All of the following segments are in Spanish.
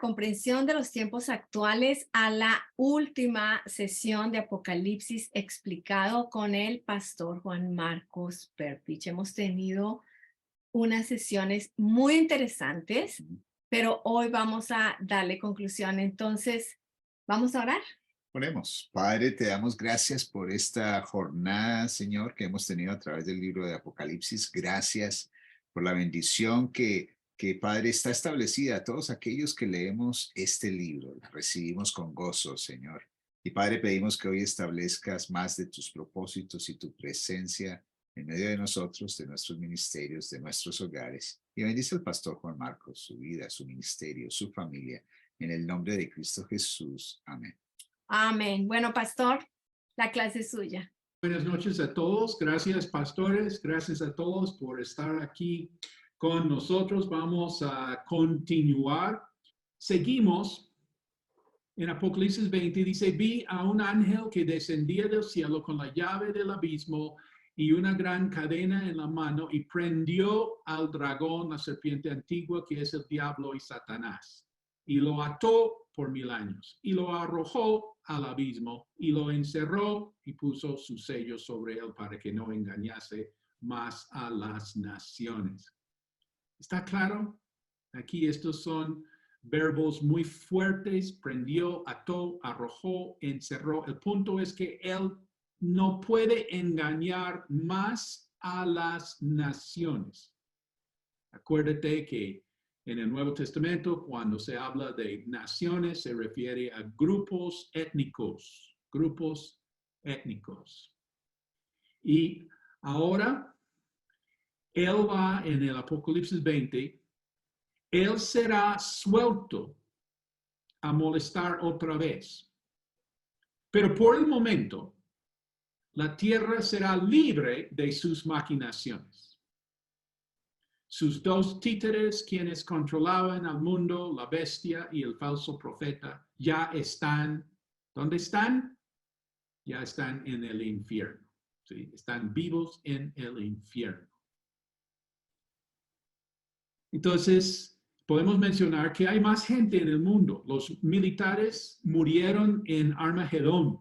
comprensión de los tiempos actuales a la última sesión de Apocalipsis explicado con el pastor Juan Marcos Perpich. Hemos tenido unas sesiones muy interesantes, pero hoy vamos a darle conclusión. Entonces, ¿vamos a orar? Oremos. Padre, te damos gracias por esta jornada, Señor, que hemos tenido a través del libro de Apocalipsis. Gracias por la bendición que Padre, está establecida a todos aquellos que leemos este libro. La recibimos con gozo, Señor. Y Padre, pedimos que hoy establezcas más de tus propósitos y tu presencia en medio de nosotros, de nuestros ministerios, de nuestros hogares. Y bendice al pastor Juan Marcos, su vida, su ministerio, su familia. En el nombre de Cristo Jesús. Amén. Amén. Bueno, pastor, la clase es suya. Buenas noches a todos. Gracias, pastores. Gracias a todos por estar aquí con nosotros. Vamos a continuar. Seguimos en Apocalipsis 20. Dice, vi a un ángel que descendía del cielo con la llave del abismo y una gran cadena en la mano y prendió al dragón, la serpiente antigua, que es el diablo y Satanás, y lo ató por 1000 años y lo arrojó al abismo y lo encerró y puso su sello sobre él para que no engañase más a las naciones. ¿Está claro? Aquí estos son verbos muy fuertes: prendió, ató, arrojó, encerró. El punto es que él no puede engañar más a las naciones. Acuérdate que en el Nuevo Testamento, cuando se habla de naciones, se refiere a grupos étnicos, grupos étnicos. Y ahora, él va en el Apocalipsis 20, él será suelto a molestar otra vez. Pero por el momento, la tierra será libre de sus maquinaciones. Sus dos títeres, quienes controlaban al mundo, la bestia y el falso profeta, ya están, ¿dónde están? Ya están en el infierno, ¿sí? Están vivos en el infierno. Entonces, podemos mencionar que hay más gente en el mundo. Los militares murieron en Armagedón.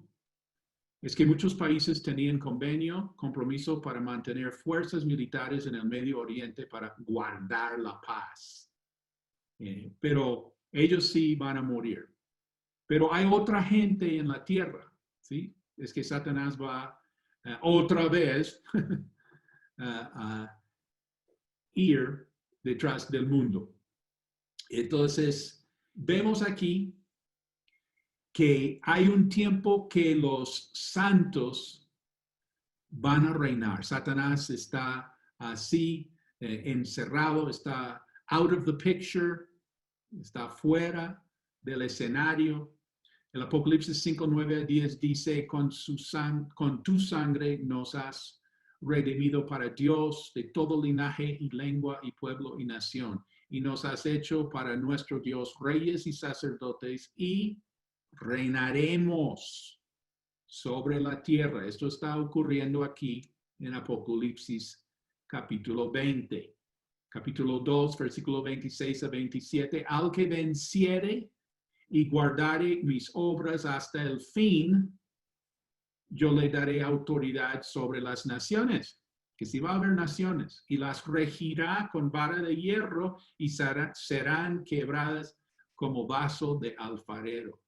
Es que muchos países tenían compromiso para mantener fuerzas militares en el Medio Oriente para guardar la paz. Pero ellos sí van a morir. Pero hay otra gente en la tierra, ¿sí? Es que Satanás va otra vez a ir detrás del mundo. Entonces, vemos aquí que hay un tiempo que los santos van a reinar. Satanás está así encerrado, está out of the picture, está fuera del escenario. El Apocalipsis 5, 9 a 10 dice, con tu sangre nos has redimido para Dios de todo linaje y lengua y pueblo y nación, y nos has hecho para nuestro Dios reyes y sacerdotes y reinaremos sobre la tierra. Esto está ocurriendo aquí en Apocalipsis capítulo 20. Capítulo 2, versículo 26 a 27. Al que venciere y guardare mis obras hasta el fin, yo le daré autoridad sobre las naciones, que sí va a haber naciones, y las regirá con vara de hierro y serán quebradas como vaso de alfarero,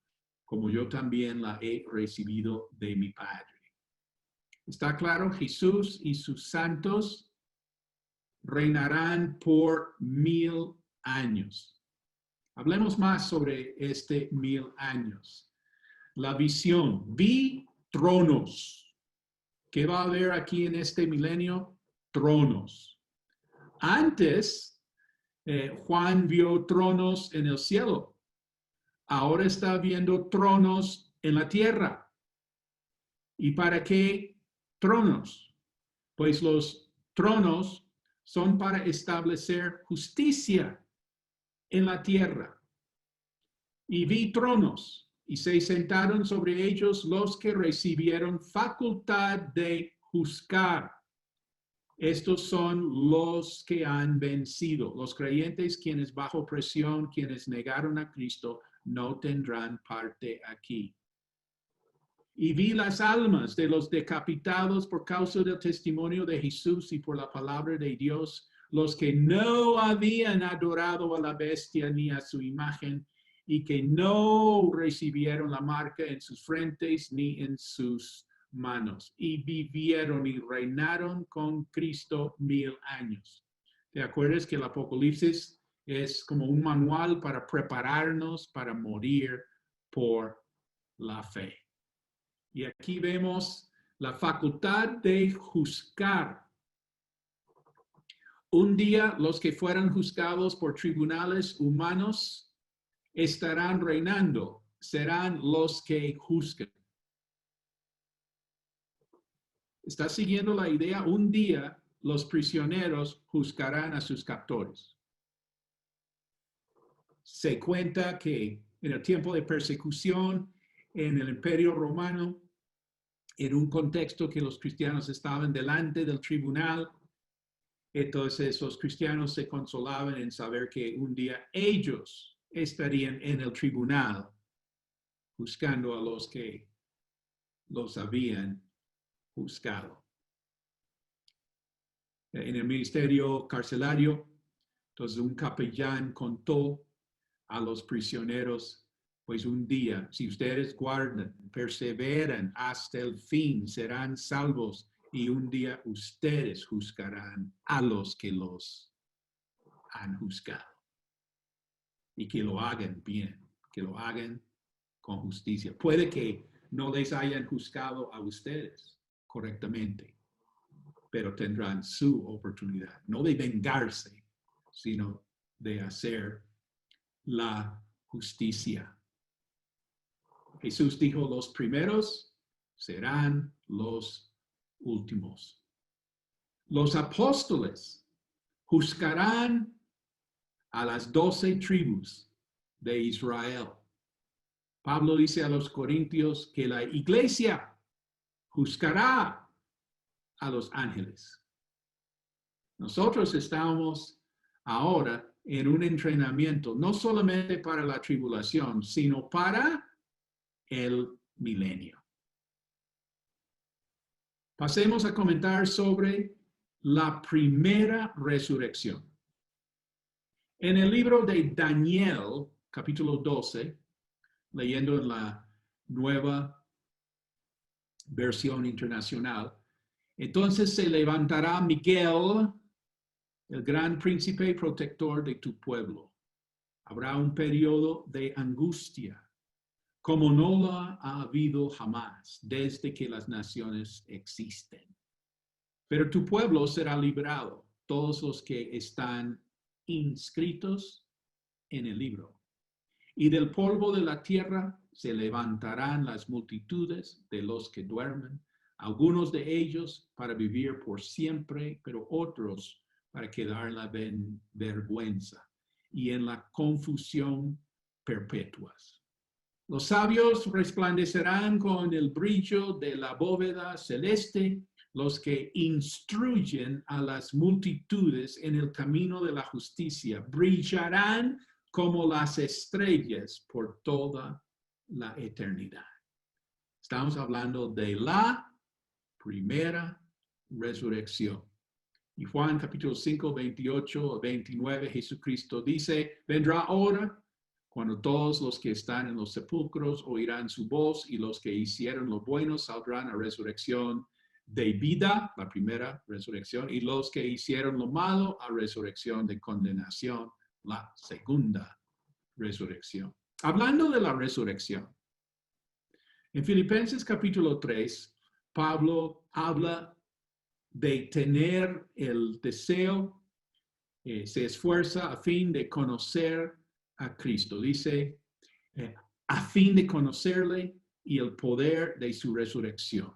como yo también la he recibido de mi Padre. ¿Está claro? Jesús y sus santos reinarán por 1000 años. Hablemos más sobre este 1000 años. La visión. Vi tronos. ¿Qué va a haber aquí en este milenio? Tronos. Antes, Juan vio tronos en el cielo. Ahora está viendo tronos en la tierra. ¿Y para qué tronos? Pues los tronos son para establecer justicia en la tierra. Y vi tronos, y se sentaron sobre ellos los que recibieron facultad de juzgar. Estos son los que han vencido. Los creyentes quienes bajo presión, quienes negaron a Cristo, no tendrán parte aquí. Y vi las almas de los decapitados por causa del testimonio de Jesús y por la palabra de Dios, los que no habían adorado a la bestia ni a su imagen, y que no recibieron la marca en sus frentes ni en sus manos, y vivieron y reinaron con Cristo 1000 años. ¿Te acuerdas que el Apocalipsis es como un manual para prepararnos para morir por la fe? Y aquí vemos la facultad de juzgar. Un día los que fueran juzgados por tribunales humanos estarán reinando, serán los que juzguen. ¿Está siguiendo la idea? Un día los prisioneros juzgarán a sus captores. Se cuenta que en el tiempo de persecución en el Imperio Romano, en un contexto que los cristianos estaban delante del tribunal, entonces los cristianos se consolaban en saber que un día ellos estarían en el tribunal buscando a los que los habían juzgado. En el ministerio carcelario, entonces un capellán contó a los prisioneros, pues un día, si ustedes guardan, perseveran hasta el fin, serán salvos, y un día ustedes juzgarán a los que los han juzgado. Y que lo hagan bien, que lo hagan con justicia. Puede que no les hayan juzgado a ustedes correctamente, pero tendrán su oportunidad, no de vengarse, sino de hacer la justicia. Jesús dijo, los primeros serán los últimos. Los apóstoles juzgarán a las 12 tribus de Israel. Pablo dice a los corintios que la iglesia juzgará a los ángeles. Nosotros estamos ahora en un entrenamiento, no solamente para la tribulación, sino para el milenio. Pasemos a comentar sobre la primera resurrección. En el libro de Daniel, capítulo 12, leyendo en la nueva versión internacional, entonces se levantará Miguel, el gran príncipe protector de tu pueblo. Habrá un periodo de angustia, como no la ha habido jamás desde que las naciones existen. Pero tu pueblo será librado, todos los que están inscritos en el libro. Y del polvo de la tierra se levantarán las multitudes de los que duermen, algunos de ellos para vivir por siempre, pero otros para quedar la vergüenza y en la confusión perpetuas. Los sabios resplandecerán con el brillo de la bóveda celeste, los que instruyen a las multitudes en el camino de la justicia, brillarán como las estrellas por toda la eternidad. Estamos hablando de la primera resurrección. Y Juan capítulo 5, 28 a 29, Jesucristo dice, vendrá hora cuando todos los que están en los sepulcros oirán su voz y los que hicieron lo bueno saldrán a resurrección de vida, la primera resurrección, y los que hicieron lo malo a resurrección de condenación, la segunda resurrección. Hablando de la resurrección, en Filipenses capítulo 3, Pablo habla de tener el deseo, se esfuerza a fin de conocer a Cristo. Dice, a fin de conocerle y el poder de su resurrección.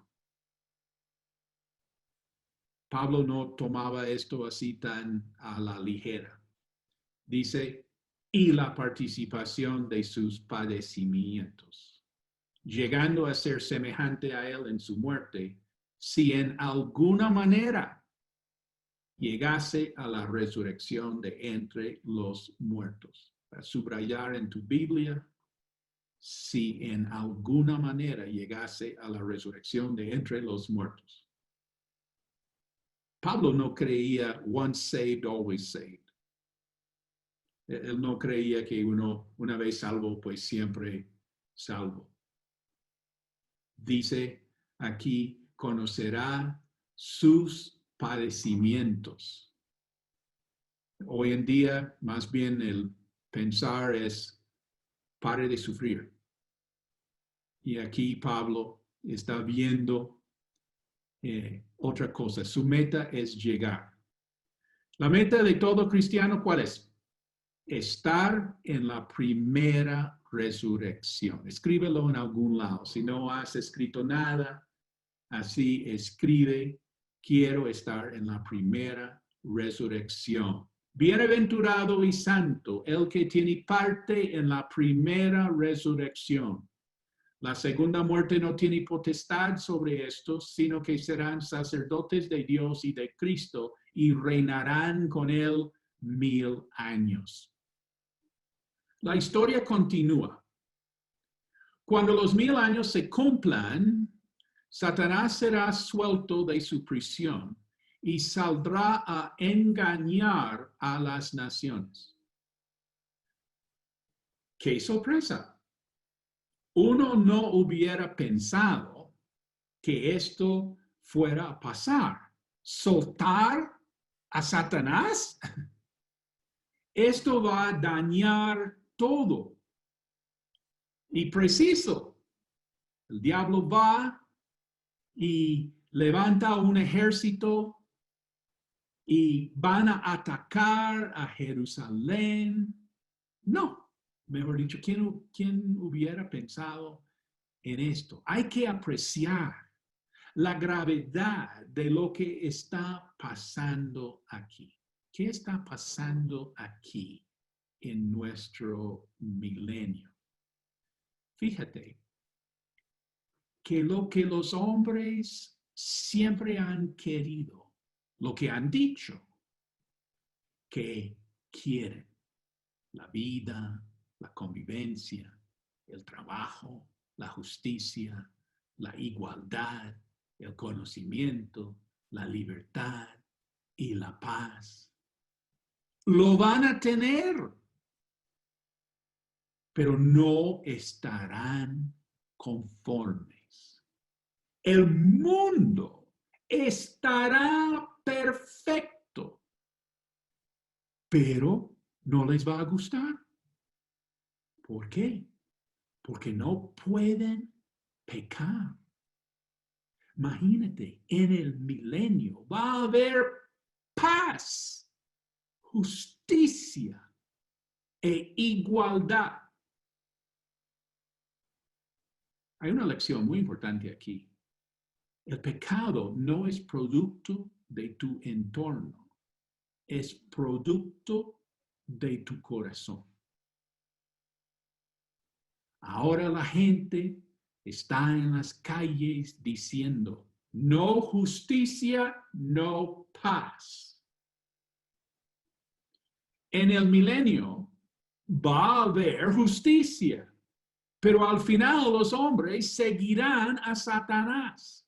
Pablo no tomaba esto así tan a la ligera. Dice, y la participación de sus padecimientos, llegando a ser semejante a él en su muerte, si en alguna manera llegase a la resurrección de entre los muertos. Para subrayar en tu Biblia, si en alguna manera llegase a la resurrección de entre los muertos. Pablo no creía once saved, always saved. Él no creía que una vez salvo, pues siempre salvo. Dice aquí, conocerá sus padecimientos. Hoy en día, más bien el pensar es, pare de sufrir. Y aquí Pablo está viendo otra cosa. Su meta es llegar. La meta de todo cristiano, ¿cuál es? Estar en la primera resurrección. Escríbelo en algún lado. Si no has escrito nada, así escribe, quiero estar en la primera resurrección. Bienaventurado y santo el que tiene parte en la primera resurrección. La segunda muerte no tiene potestad sobre estos, sino que serán sacerdotes de Dios y de Cristo y reinarán con él 1000 años. La historia continúa. Cuando los 1000 años se cumplan, Satanás será suelto de su prisión y saldrá a engañar a las naciones. ¡Qué sorpresa! Uno no hubiera pensado que esto fuera a pasar. ¿Soltar a Satanás? Esto va a dañar todo. Y preciso, el diablo va y levanta un ejército y van a atacar a Jerusalén. No, mejor dicho, ¿quién hubiera pensado en esto? Hay que apreciar la gravedad de lo que está pasando aquí. ¿Qué está pasando aquí en nuestro milenio? Fíjate que lo que los hombres siempre han querido, lo que han dicho que quieren, la vida, la convivencia, el trabajo, la justicia, la igualdad, el conocimiento, la libertad y la paz. Lo van a tener, pero no estarán conformes. El mundo estará perfecto, pero no les va a gustar. ¿Por qué? Porque no pueden pecar. Imagínate, en el milenio va a haber paz, justicia e igualdad. Hay una lección muy importante aquí. El pecado no es producto de tu entorno, es producto de tu corazón. Ahora la gente está en las calles diciendo, no justicia, no paz. En el milenio va a haber justicia, pero al final los hombres seguirán a Satanás.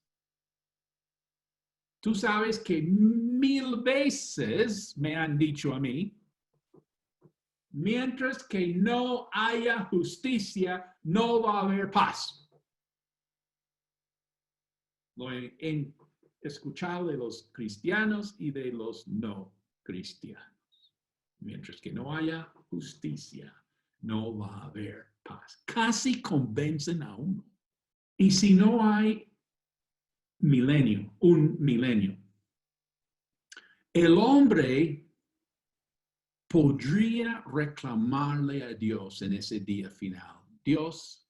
Tú sabes que 1000 veces me han dicho a mí, mientras que no haya justicia, no va a haber paz. Lo he escuchado de los cristianos y de los no cristianos. Mientras que no haya justicia, no va a haber paz. Casi convencen a uno. Y si no hay un milenio, el hombre podría reclamarle a Dios en ese día final. Dios,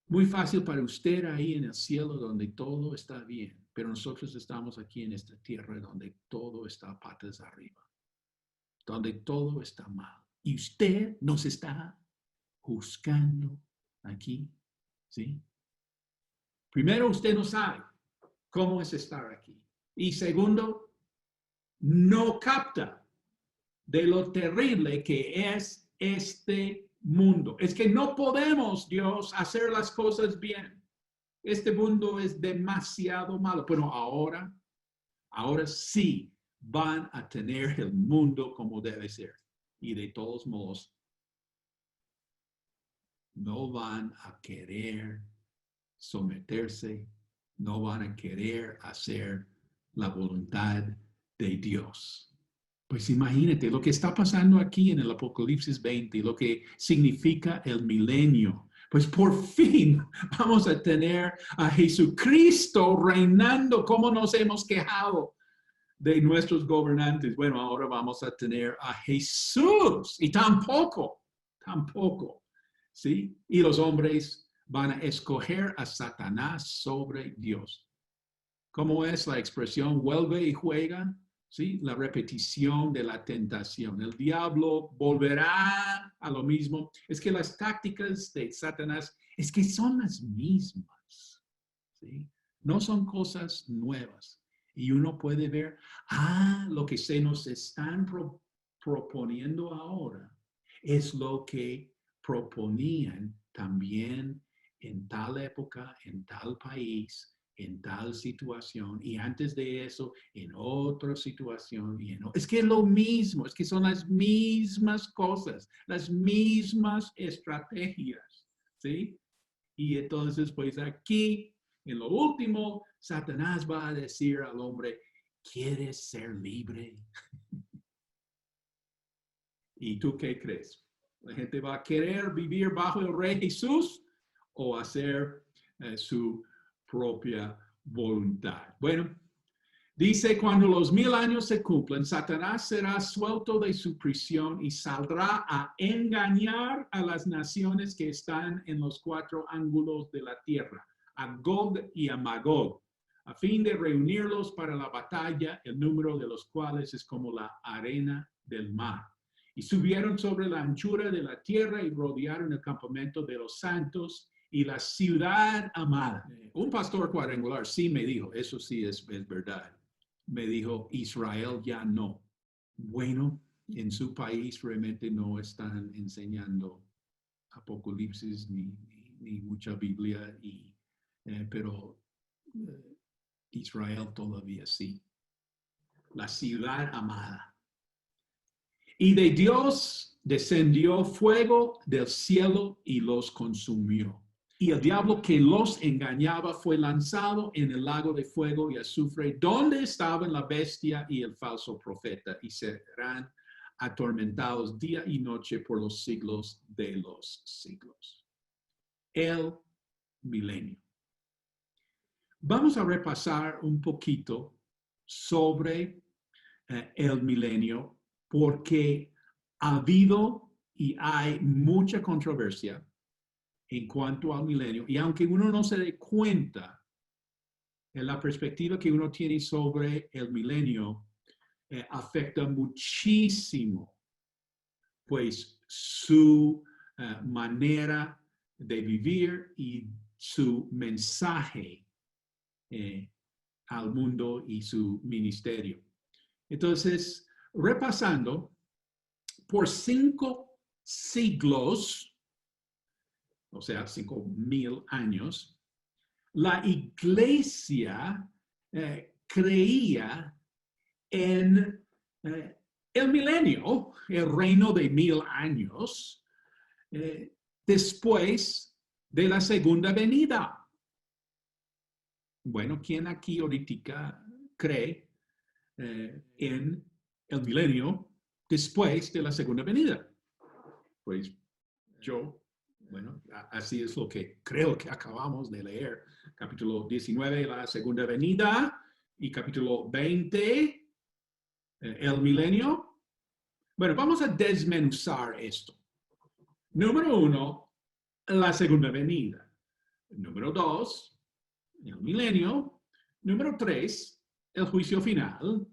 muy fácil para usted ahí en el cielo donde todo está bien, pero nosotros estamos aquí en esta tierra donde todo está patas arriba, donde todo está mal. Y usted nos está juzgando aquí, ¿sí? Primero, usted no sabe cómo es estar aquí. Y segundo, no capta de lo terrible que es este mundo. Es que no podemos, Dios, hacer las cosas bien. Este mundo es demasiado malo. Pero ahora sí van a tener el mundo como debe ser. Y de todos modos, no van a querer someterse, no van a querer hacer la voluntad de Dios. Pues imagínate lo que está pasando aquí en el Apocalipsis 20, lo que significa el milenio. Pues por fin vamos a tener a Jesucristo reinando como nos hemos quejado de nuestros gobernantes. Bueno, ahora vamos a tener a Jesús y tampoco, ¿sí? Y los hombres van a escoger a Satanás sobre Dios. ¿Cómo es la expresión? Vuelve y juega. ¿Sí? La repetición de la tentación. El diablo volverá a lo mismo. Es que las tácticas de Satanás es que son las mismas. ¿Sí? No son cosas nuevas. Y uno puede ver, lo que se nos están proponiendo ahora es lo que proponían también en tal época, en tal país, en tal situación, y antes de eso, en otra situación. Es que es lo mismo, es que son las mismas cosas, las mismas estrategias, ¿sí? Y entonces, pues aquí, en lo último, Satanás va a decir al hombre, ¿quieres ser libre? ¿Y tú qué crees? ¿La gente va a querer vivir bajo el Rey Jesús o hacer su propia voluntad? Bueno, dice, cuando los 1000 años se cumplen, Satanás será suelto de su prisión y saldrá a engañar a las naciones que están en los 4 ángulos de la tierra, a Gog y a Magog, a fin de reunirlos para la batalla, el número de los cuales es como la arena del mar. Y subieron sobre la anchura de la tierra y rodearon el campamento de los santos y la ciudad amada. Un pastor cuadrangular sí me dijo, eso sí es verdad, me dijo, Israel ya no. Bueno, en su país realmente no están enseñando Apocalipsis ni mucha Biblia, pero Israel todavía sí. La ciudad amada. Y de Dios descendió fuego del cielo y los consumió. Y el diablo que los engañaba fue lanzado en el lago de fuego y azufre, donde estaban la bestia y el falso profeta, y serán atormentados día y noche por los siglos de los siglos. El milenio. Vamos a repasar un poquito sobre el milenio, porque ha habido y hay mucha controversia en cuanto al milenio, y aunque uno no se dé cuenta, en la perspectiva que uno tiene sobre el milenio afecta muchísimo, pues, su manera de vivir y su mensaje al mundo y su ministerio. Entonces, repasando, por 5 siglos, o sea, 5000 años, la iglesia creía en el milenio, el reino de 1000 años, después de la segunda venida. Bueno, ¿quién aquí ahorita cree en el milenio después de la segunda venida? Pues yo, bueno, así es lo que creo que acabamos de leer. Capítulo 19, la segunda venida, y capítulo 20, el milenio. Bueno, vamos a desmenuzar esto. Número 1, la segunda venida. Número 2, el milenio. Número 3, el juicio final.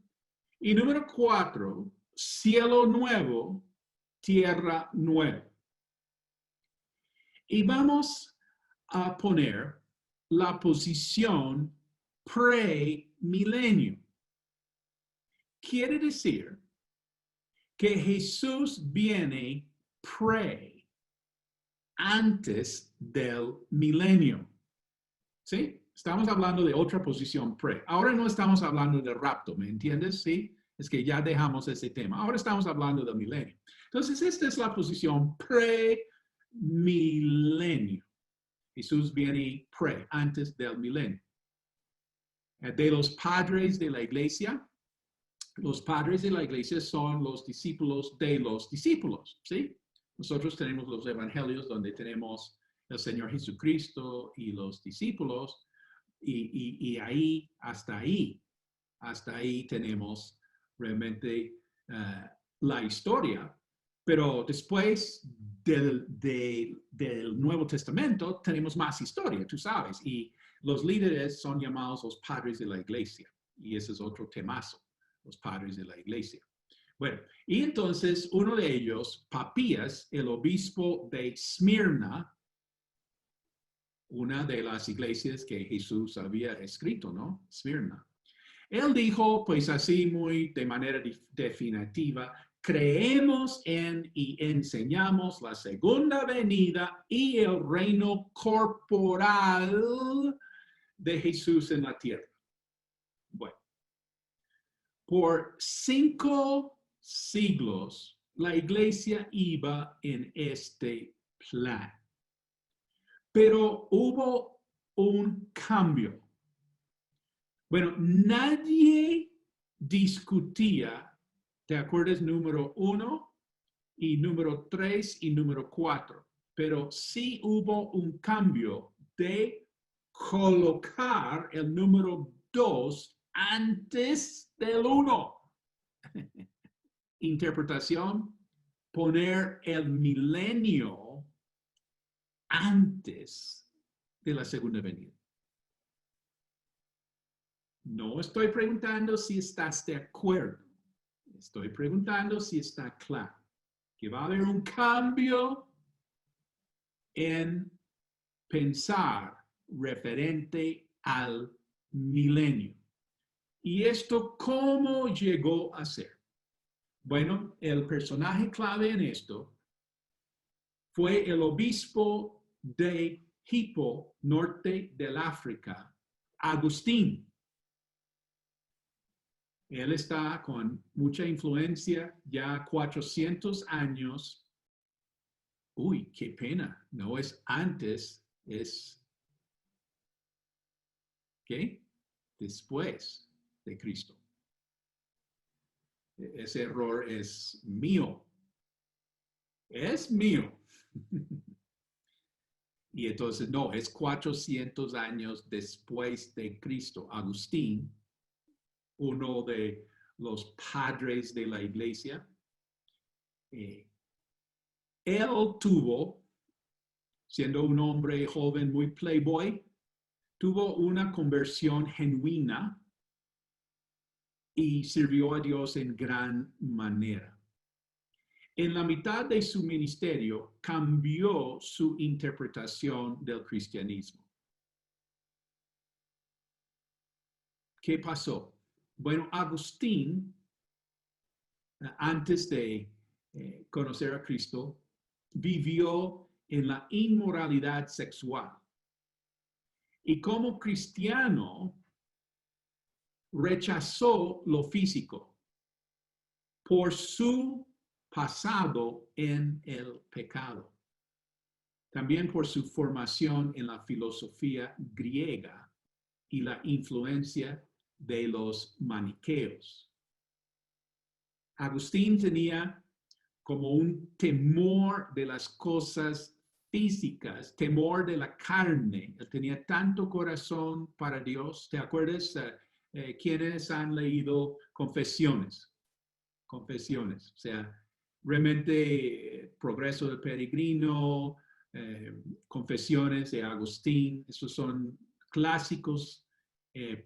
Y número 4, cielo nuevo, tierra nueva. Y vamos a poner la posición pre-milenio. quiere decir que Jesús viene antes del milenio. ¿Sí? Estamos hablando de otra posición pre. Ahora no estamos hablando de rapto, ¿me entiendes? Sí, es que ya dejamos ese tema. Ahora estamos hablando del milenio. Entonces, esta es la posición pre-milenio. Jesús viene antes del milenio. De los padres de la iglesia, los padres de la iglesia son los discípulos de los discípulos, ¿sí? Nosotros tenemos los evangelios donde tenemos el Señor Jesucristo y los discípulos, y ahí, hasta ahí tenemos realmente la historia. Pero después del Nuevo Testamento tenemos más historia, tú sabes, y los líderes son llamados los padres de la iglesia, y ese es otro temazo, los padres de la iglesia. Bueno, y entonces uno de ellos, Papías, el obispo de Esmirna, una de las iglesias que Jesús había escrito, ¿no? Esmirna. Él dijo, pues así muy de manera definitiva, creemos en y enseñamos la segunda venida y el reino corporal de Jesús en la tierra. Bueno, por 5 siglos la iglesia iba en este plan. Pero hubo un cambio. Bueno, nadie discutía, ¿te acuerdas? Número 1 y número 3 y número 4. Pero sí hubo un cambio de colocar el número 2 antes del 1. Interpretación, poner el milenio antes de la segunda venida. No estoy preguntando si estás de acuerdo. Estoy preguntando si está claro que va a haber un cambio en pensar referente al milenio. ¿Y esto cómo llegó a ser? Bueno, el personaje clave en esto fue el obispo de Hippo, norte del África, Agustín. Él está con mucha influencia, ya 400 años. Uy, qué pena, no es antes, es ¿qué? Después de Cristo. Ese error es mío. Es mío. Y entonces, no, es 400 años después de Cristo. Agustín, uno de los padres de la iglesia, él tuvo, siendo un hombre joven muy playboy, tuvo una conversión genuina y sirvió a Dios en gran manera. En la mitad de su ministerio, cambió su interpretación del cristianismo. ¿Qué pasó? Bueno, Agustín, antes de conocer a Cristo, vivió en la inmoralidad sexual. Y como cristiano, rechazó lo físico por su pasado en el pecado. También por su formación en la filosofía griega y la influencia de los maniqueos. Agustín tenía como un temor de las cosas físicas, temor de la carne. Él tenía tanto corazón para Dios. ¿Te acuerdas? ¿Quiénes han leído Confesiones? Confesiones, o sea, realmente Progreso del Peregrino, Confesiones de Agustín, esos son clásicos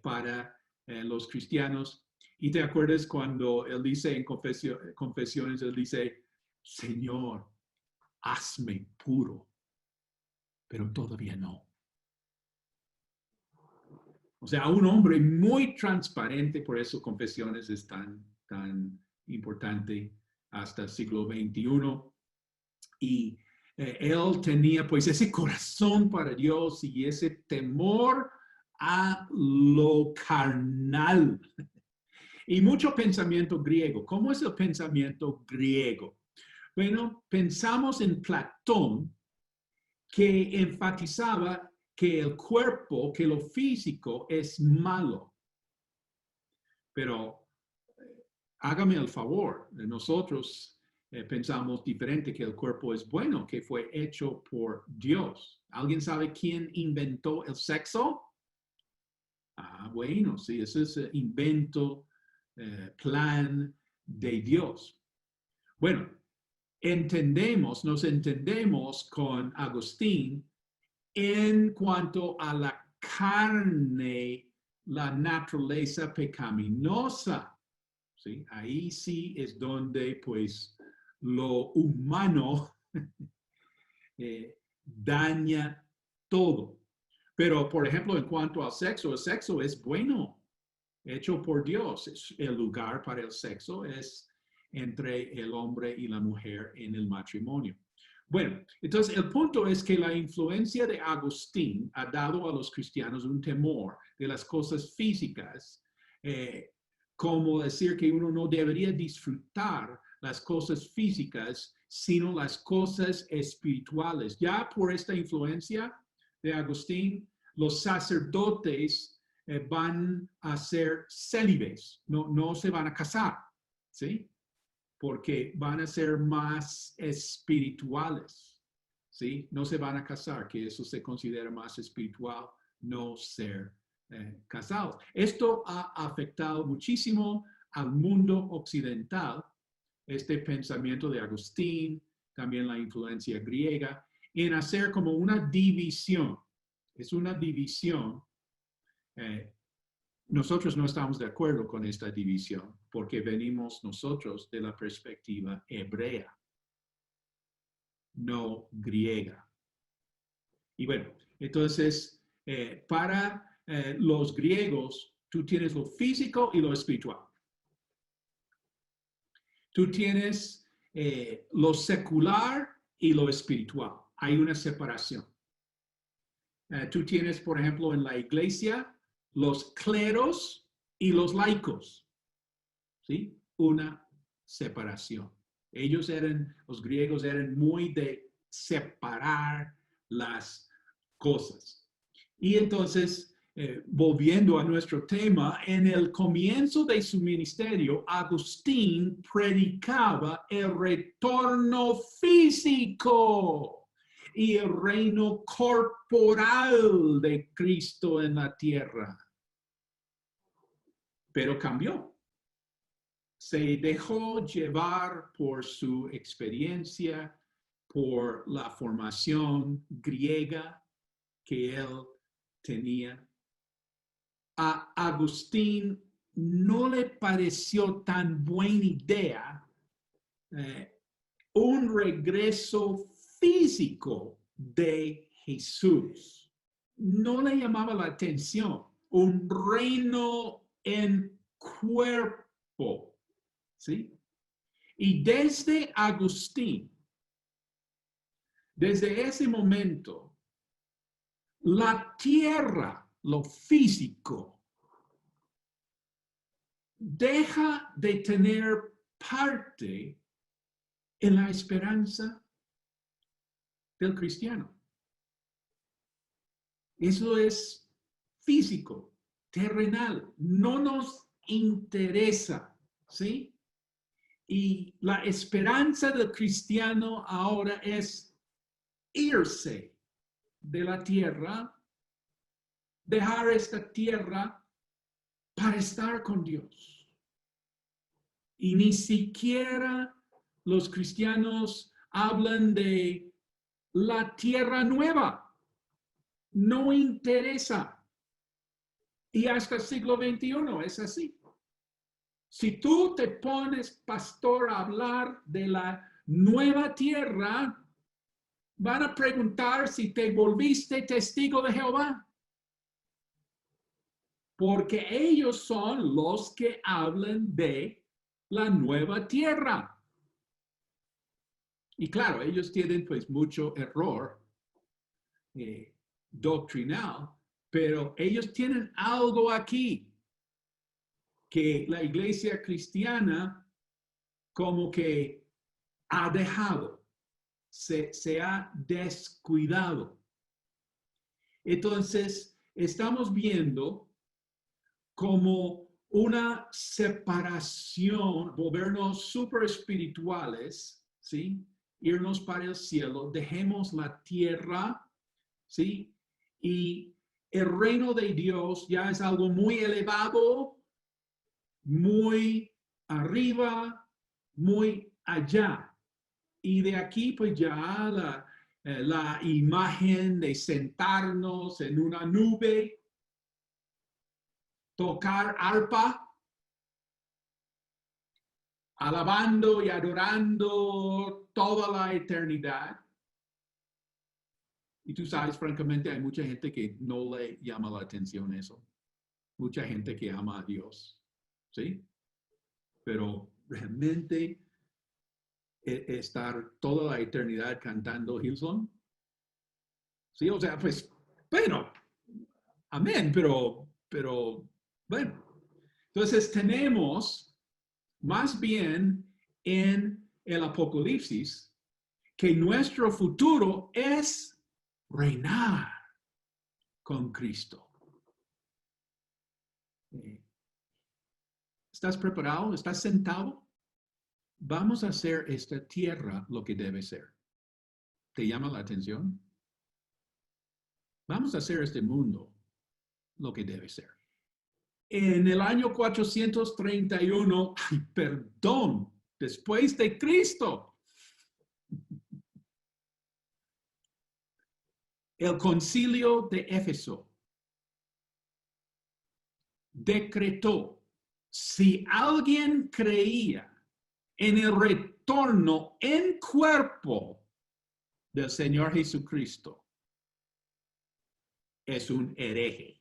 para los cristianos. Y te acuerdas cuando él dice en Confesiones, él dice, Señor, hazme puro, pero todavía no. O sea, un hombre muy transparente, por eso Confesiones es tan tan importante hasta el siglo XXI. Y él tenía pues ese corazón para Dios y ese temor a lo carnal. Y mucho pensamiento griego. ¿Cómo es el pensamiento griego? Bueno, pensamos en Platón, que enfatizaba que el cuerpo, que lo físico es malo. Pero hágame el favor, nosotros pensamos diferente, que el cuerpo es bueno, que fue hecho por Dios. ¿Alguien sabe quién inventó el sexo? Ah, bueno, sí, ese es el invento, plan de Dios. Bueno, nos entendemos con Agustín en cuanto a la carne, la naturaleza pecaminosa. ¿Sí? Ahí sí es donde pues lo humano daña todo. Pero, por ejemplo, en cuanto al sexo, el sexo es bueno, hecho por Dios. El lugar para el sexo es entre el hombre y la mujer en el matrimonio. Bueno, entonces el punto es que la influencia de Agustín ha dado a los cristianos un temor de las cosas físicas, como decir que uno no debería disfrutar las cosas físicas, sino las cosas espirituales. Ya por esta influencia de Agustín, los sacerdotes van a ser célibes, no se van a casar, ¿sí? Porque van a ser más espirituales, ¿sí? No se van a casar, que eso se considera más espiritual, no ser casados. Esto ha afectado muchísimo al mundo occidental, este pensamiento de Agustín, también la influencia griega, en hacer como una división. Es una división. Nosotros no estamos de acuerdo con esta división porque venimos nosotros de la perspectiva hebrea, no griega. Y bueno, entonces, para los griegos, tú tienes lo físico y lo espiritual. Tú tienes lo secular y lo espiritual. Hay una separación. Tú tienes, por ejemplo, en la iglesia, los cleros y los laicos, ¿sí? Una separación. Los griegos eran muy de separar las cosas. Y entonces, volviendo a nuestro tema, en el comienzo de su ministerio, Agustín predicaba el retorno físico y el reino corporal de Cristo en la tierra. Pero cambió. Se dejó llevar por su experiencia, por la formación griega que él tenía. A Agustín no le pareció tan buena idea un regreso físico de Jesús. No le llamaba la atención un reino en cuerpo, ¿sí? Y desde Agustín, desde ese momento, la tierra, lo físico, deja de tener parte en la esperanza del cristiano. Eso es físico, terrenal, no nos interesa, ¿sí? Y la esperanza del cristiano ahora es irse de la tierra, dejar esta tierra para estar con Dios. Y ni siquiera los cristianos hablan de la tierra nueva. No interesa. Y hasta el siglo XXI es así. Si tú te pones, pastor, a hablar de la nueva tierra, van a preguntar si te volviste testigo de Jehová. Porque ellos son los que hablan de la nueva tierra. Y claro, ellos tienen pues mucho error doctrinal, pero ellos tienen algo aquí que la iglesia cristiana como que ha dejado, se ha descuidado. Entonces, estamos viendo como una separación, volvernos super espirituales, ¿sí? Irnos para el cielo, dejemos la tierra, ¿sí? Y el reino de Dios ya es algo muy elevado, muy arriba, muy allá. Y de aquí pues ya la imagen de sentarnos en una nube, tocar arpa, alabando y adorando toda la eternidad. Y tú sabes, francamente, hay mucha gente que no le llama la atención eso. Mucha gente que ama a Dios, ¿sí? Pero realmente estar toda la eternidad cantando Hillsong, ¿sí? O sea, pues, bueno, amén, pero, bueno. Entonces tenemos más bien en el Apocalipsis que nuestro futuro es reinar con Cristo. ¿Estás preparado? ¿Estás sentado? Vamos a hacer esta tierra lo que debe ser. ¿Te llama la atención? Vamos a hacer este mundo lo que debe ser. En el año 431, perdón, después de Cristo, el concilio de Éfeso decretó, si alguien creía en el retorno en cuerpo del Señor Jesucristo, es un hereje.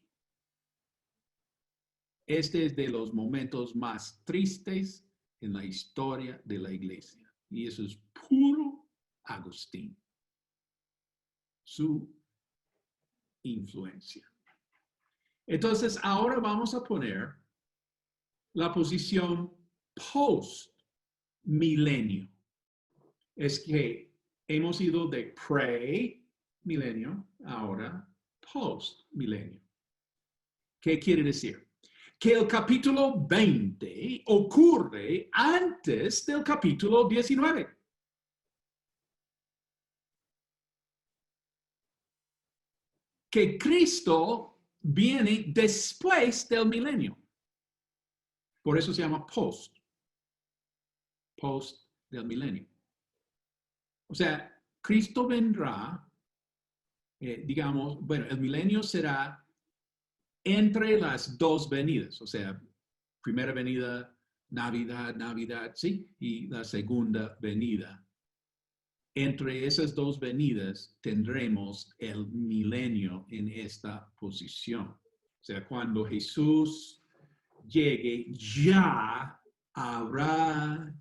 Este es de los momentos más tristes en la historia de la iglesia. Y eso es puro Agustín. Su influencia. Entonces, ahora vamos a poner la posición post-milenio. Es que hemos ido de pre-milenio, ahora post-milenio. ¿Qué quiere decir? Que el capítulo 20 ocurre antes del capítulo 19. Que Cristo viene después del milenio. Por eso se llama post del milenio. O sea, Cristo vendrá, digamos, bueno, el milenio será entre las dos venidas, o sea, primera venida, Navidad, sí, y la segunda venida. Entre esas dos venidas tendremos el milenio en esta posición. O sea, cuando Jesús llegue, ya habrá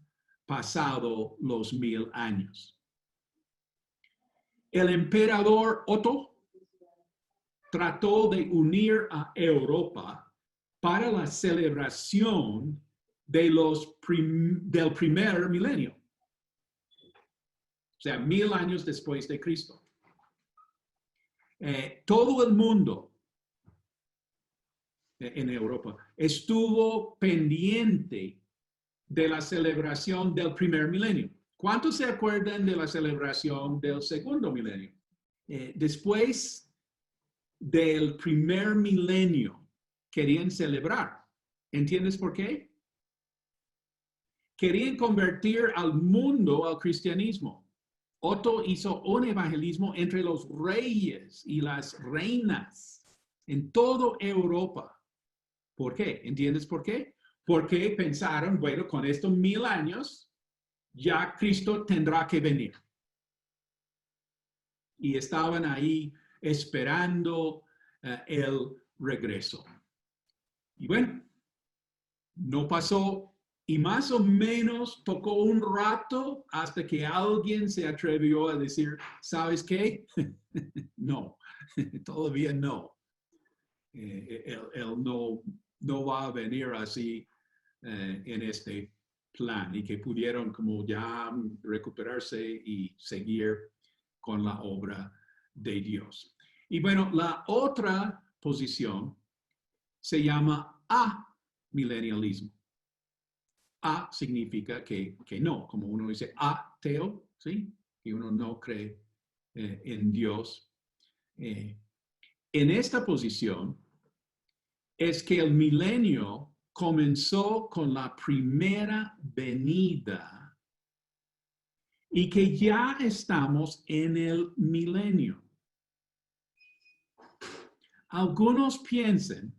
pasado los 1000 años. El emperador Otto trató de unir a Europa para la celebración de del primer milenio. O sea, 1000 años después de Cristo. Todo el mundo en Europa estuvo pendiente de la celebración del primer milenio. ¿Cuántos se acuerdan de la celebración del segundo milenio? Después del primer milenio querían celebrar. ¿Entiendes por qué? Querían convertir al mundo al cristianismo. Otto hizo un evangelismo entre los reyes y las reinas en toda Europa. ¿Por qué? ¿Entiendes por qué? Porque pensaron, bueno, con estos 1000 años, ya Cristo tendrá que venir. Y estaban ahí esperando el regreso. Y bueno, no pasó Y más o menos tocó un rato hasta que alguien se atrevió a decir, ¿sabes qué? No, todavía no. Él no va a venir así en este plan, y que pudieron como ya recuperarse y seguir con la obra de Dios. Y bueno, la otra posición se llama amilenialismo. A significa que no, como uno dice ateo, ¿sí? Y uno no cree en Dios. En esta posición es que el milenio comenzó con la primera venida y que ya estamos en el milenio. Algunos piensan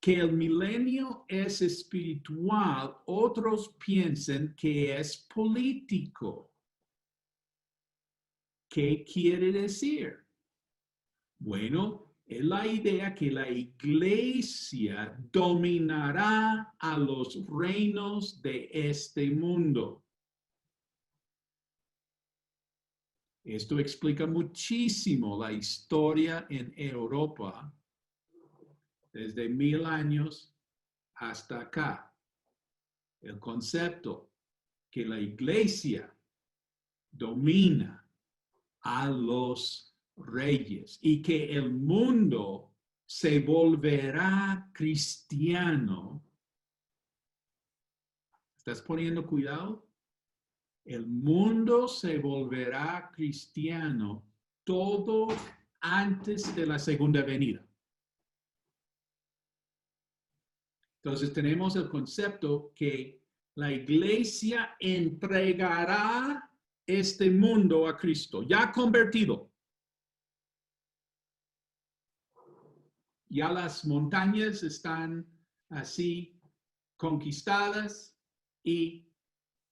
que el milenio es espiritual, otros piensan que es político. ¿Qué quiere decir? Bueno, es la idea que la iglesia dominará a los reinos de este mundo. Esto explica muchísimo la historia en Europa desde 1000 años hasta acá. El concepto que la iglesia domina a los reyes y que el mundo se volverá cristiano. ¿Estás poniendo cuidado? El mundo se volverá cristiano todo antes de la segunda venida. Entonces tenemos el concepto que la iglesia entregará este mundo a Cristo, ya convertido. Ya las montañas están así conquistadas y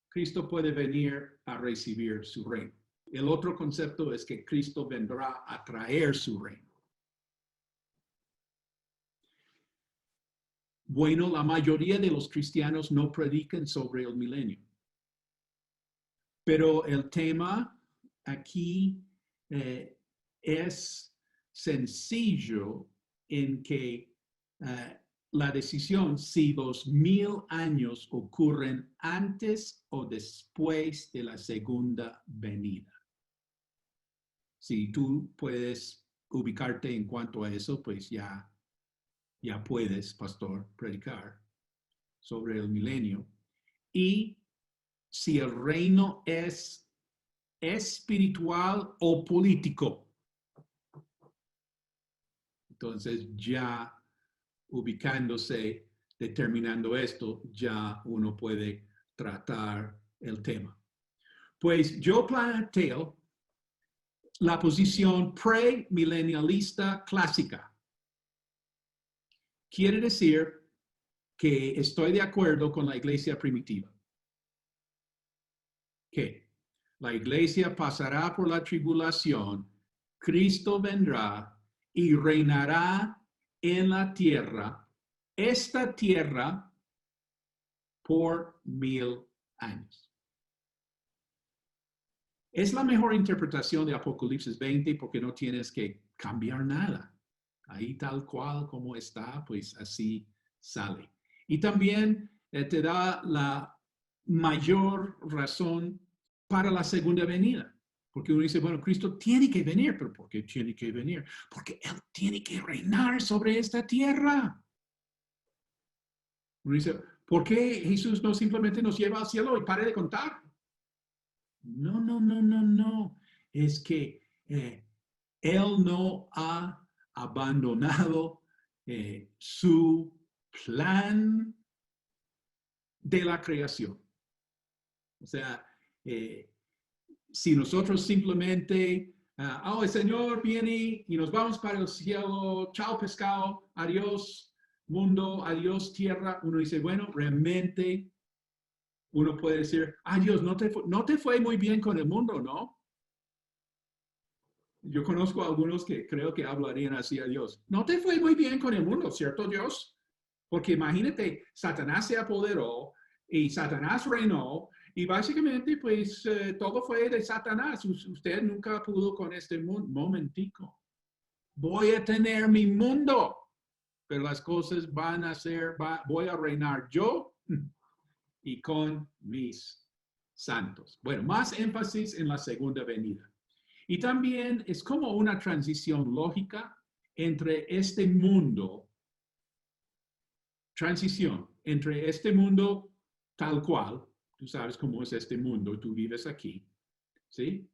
Cristo puede venir a recibir su reino. El otro concepto es que Cristo vendrá a traer su reino. Bueno, la mayoría de los cristianos no predican sobre el milenio. Pero el tema aquí es sencillo en que la decisión si los 1000 años ocurren antes o después de la segunda venida. Si tú puedes ubicarte en cuanto a eso, pues ya puedes, pastor, predicar sobre el milenio. Y si el reino es espiritual o político. Entonces ya ubicándose, determinando esto, ya uno puede tratar el tema. Pues yo planteo la posición premilenialista clásica. Quiere decir que estoy de acuerdo con la iglesia primitiva. Que la iglesia pasará por la tribulación, Cristo vendrá y reinará en la tierra, esta tierra, por 1000 años. Es la mejor interpretación de Apocalipsis 20 porque no tienes que cambiar nada. Ahí tal cual como está, pues así sale. Y también te da la mayor razón para la segunda venida. Porque uno dice, bueno, Cristo tiene que venir, pero ¿por qué tiene que venir? Porque Él tiene que reinar sobre esta tierra. Uno dice, ¿por qué Jesús no simplemente nos lleva al cielo y pare de contar? No. Es que Él no ha abandonado su plan de la creación. O sea, si nosotros simplemente, el Señor viene y nos vamos para el cielo, chao pescado, adiós mundo, adiós tierra, uno dice, bueno, realmente uno puede decir, Dios, no te fue muy bien con el mundo, ¿no? Yo conozco a algunos que creo que hablarían así a Dios. No te fue muy bien con el mundo, ¿cierto, Dios? Porque imagínate, Satanás se apoderó, y Satanás reinó, y básicamente pues todo fue de Satanás. Usted nunca pudo con este momentico. Voy a tener mi mundo, pero las cosas van a ser, voy a reinar yo y con mis santos. Bueno, más énfasis en la segunda venida. Y también es como una transición lógica entre este mundo, transición entre este mundo tal cual, tú sabes cómo es este mundo, tú vives aquí, ¿sí?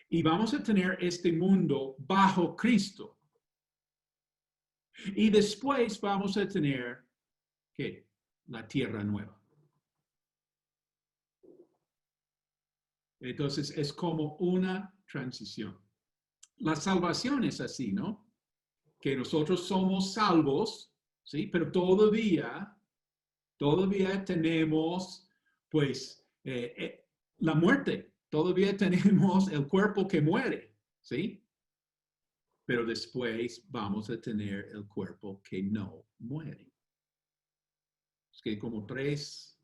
Y vamos a tener este mundo bajo Cristo. Y después vamos a tener, ¿qué? La tierra nueva. Entonces es como una transición. La salvación es así, ¿no? Que nosotros somos salvos, ¿sí? Pero todavía tenemos, pues, la muerte. Todavía tenemos el cuerpo que muere, ¿sí? Pero después vamos a tener el cuerpo que no muere. Es que como 3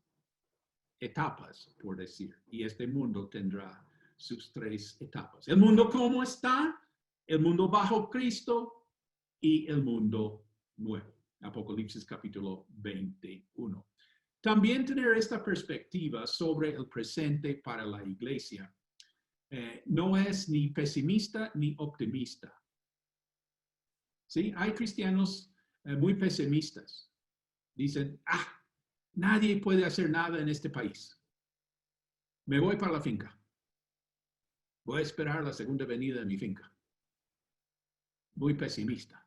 etapas, por decir, y este mundo tendrá sus 3 etapas. El mundo como está, el mundo bajo Cristo y el mundo nuevo. Apocalipsis capítulo 21. También tener esta perspectiva sobre el presente para la iglesia no es ni pesimista ni optimista. ¿Sí? Hay cristianos muy pesimistas. Dicen, nadie puede hacer nada en este país. Me voy para la finca. Voy a esperar la segunda venida de mi finca. Muy pesimista.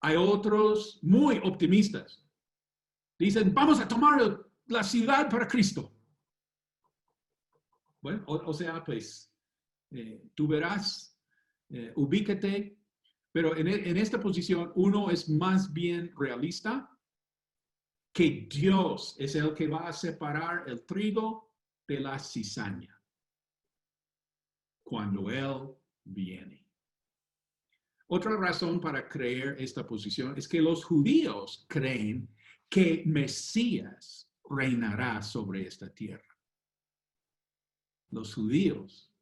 Hay otros muy optimistas. Dicen, vamos a tomar la ciudad para Cristo. Bueno, o sea, pues, tú verás, ubícate, pero en esta posición uno es más bien realista, que Dios es el que va a separar el trigo de la cizaña cuando Él viene. Otra razón para creer esta posición es que los judíos creen que Mesías reinará sobre esta tierra. Los judíos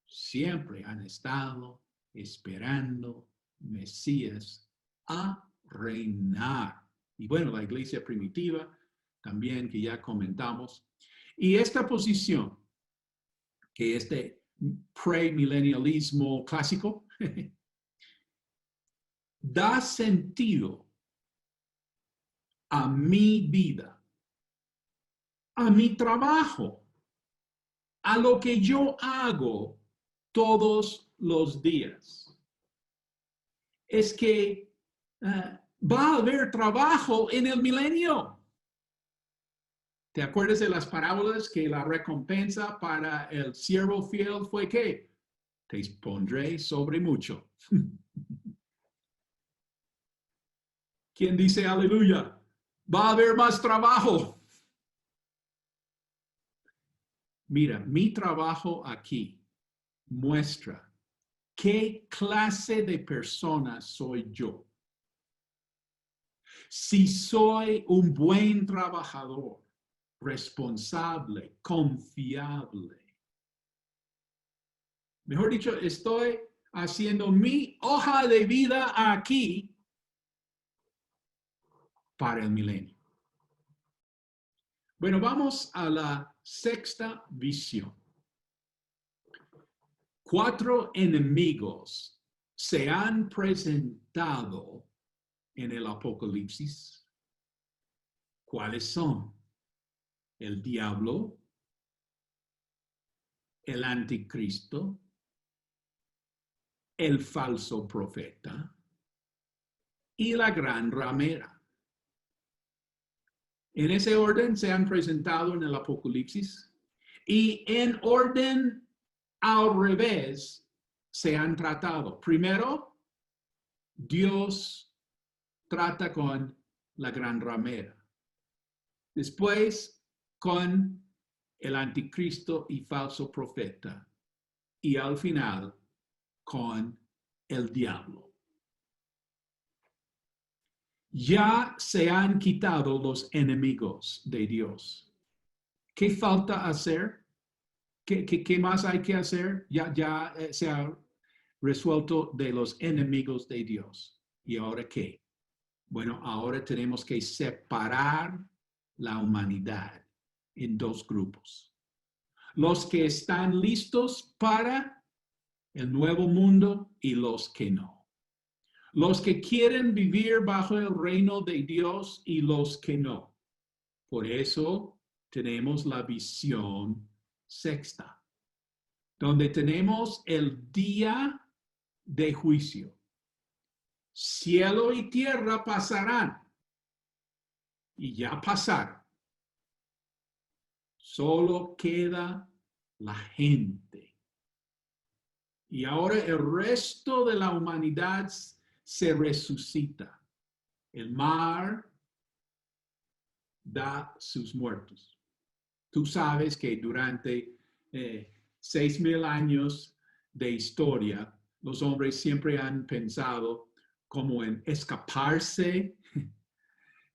siempre han estado esperando Mesías a reinar. Y bueno, la iglesia primitiva también que ya comentamos. Y esta posición, que este premilenialismo clásico, da sentido a mi vida, a mi trabajo, a lo que yo hago todos los días. Es que va a haber trabajo en el milenio. ¿Te acuerdas de las parábolas que la recompensa para el siervo fiel fue que te pondré sobre mucho? ¿Quién dice aleluya? Va a haber más trabajo. Mira, mi trabajo aquí muestra qué clase de persona soy yo. Si soy un buen trabajador, responsable, confiable. Mejor dicho, estoy haciendo mi hoja de vida aquí para el milenio. Bueno, vamos a la sexta visión. 4 enemigos se han presentado en el Apocalipsis. ¿Cuáles son? El diablo, el anticristo, el falso profeta y la gran ramera. En ese orden se han presentado en el Apocalipsis y en orden al revés se han tratado. Primero, Dios trata con la gran ramera. Después, con el anticristo y falso profeta. Y al final, con el diablo. Ya se han quitado los enemigos de Dios. ¿Qué falta hacer? ¿Qué más hay que hacer? Ya se ha resuelto de los enemigos de Dios. ¿Y ahora qué? Bueno, ahora tenemos que separar la humanidad en dos grupos. Los que están listos para el nuevo mundo y los que no. Los que quieren vivir bajo el reino de Dios y los que no. Por eso tenemos la visión sexta, donde tenemos el día de juicio. Cielo y tierra pasarán y ya pasaron. Solo queda la gente. Y ahora el resto de la humanidad se resucita. El mar da sus muertos. Tú sabes que durante 6,000 años de historia, los hombres siempre han pensado como en escaparse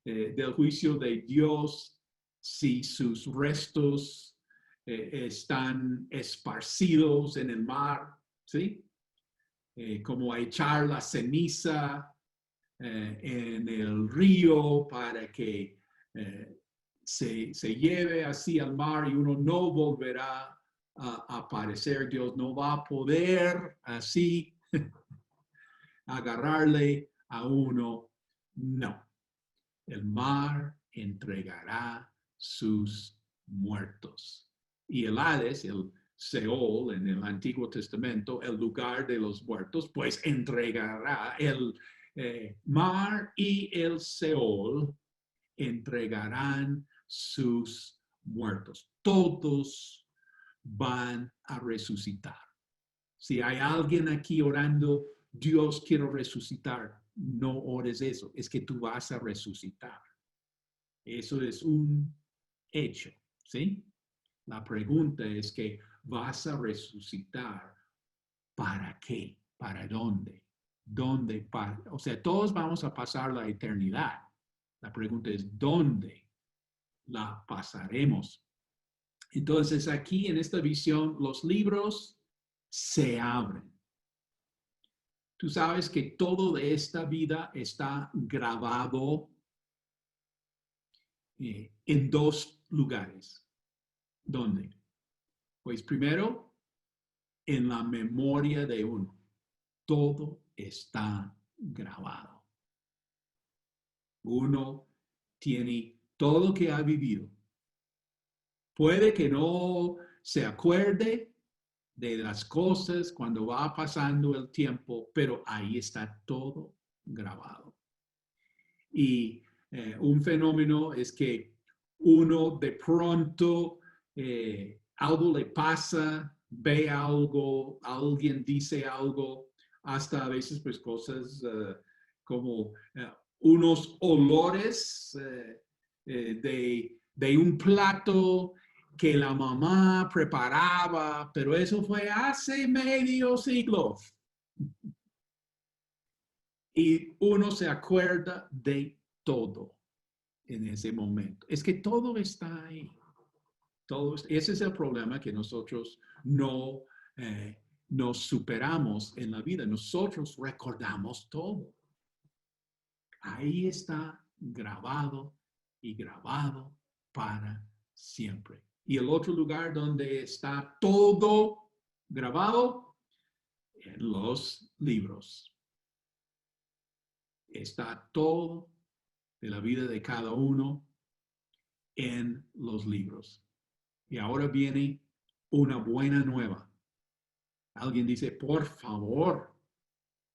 del juicio de Dios si sus restos están esparcidos en el mar, ¿sí? Como echar la ceniza en el río para que se lleve así al mar y uno no volverá a aparecer. Dios no va a poder así agarrarle a uno. No. El mar entregará sus muertos. Y el Hades, el Seol en el Antiguo Testamento, el lugar de los muertos, pues entregará el mar y el Seol entregarán sus muertos. Todos van a resucitar. Si hay alguien aquí orando, Dios quiero resucitar, no ores eso, es que tú vas a resucitar. Eso es un hecho, ¿sí? La pregunta es que vas a resucitar, ¿para qué? ¿Para dónde? ¿Dónde? O sea, todos vamos a pasar la eternidad. La pregunta es, ¿dónde la pasaremos? Entonces, aquí en esta visión, los libros se abren. Tú sabes que todo de esta vida está grabado en dos lugares. ¿Dónde? Pues primero, en la memoria de uno. Todo está grabado. Uno tiene todo lo que ha vivido. Puede que no se acuerde de las cosas cuando va pasando el tiempo, pero ahí está todo grabado. Y un fenómeno es que uno de pronto algo le pasa, ve algo, alguien dice algo, hasta a veces pues cosas como unos olores de un plato que la mamá preparaba, pero eso fue hace medio siglo. Y uno se acuerda de todo en ese momento. Es que todo está ahí. Ese es el problema que nosotros no nos superamos en la vida. Nosotros recordamos todo. Ahí está grabado y grabado para siempre. Y el otro lugar donde está todo grabado, en los libros. Está todo de la vida de cada uno en los libros. Y ahora viene una buena nueva. Alguien dice, por favor,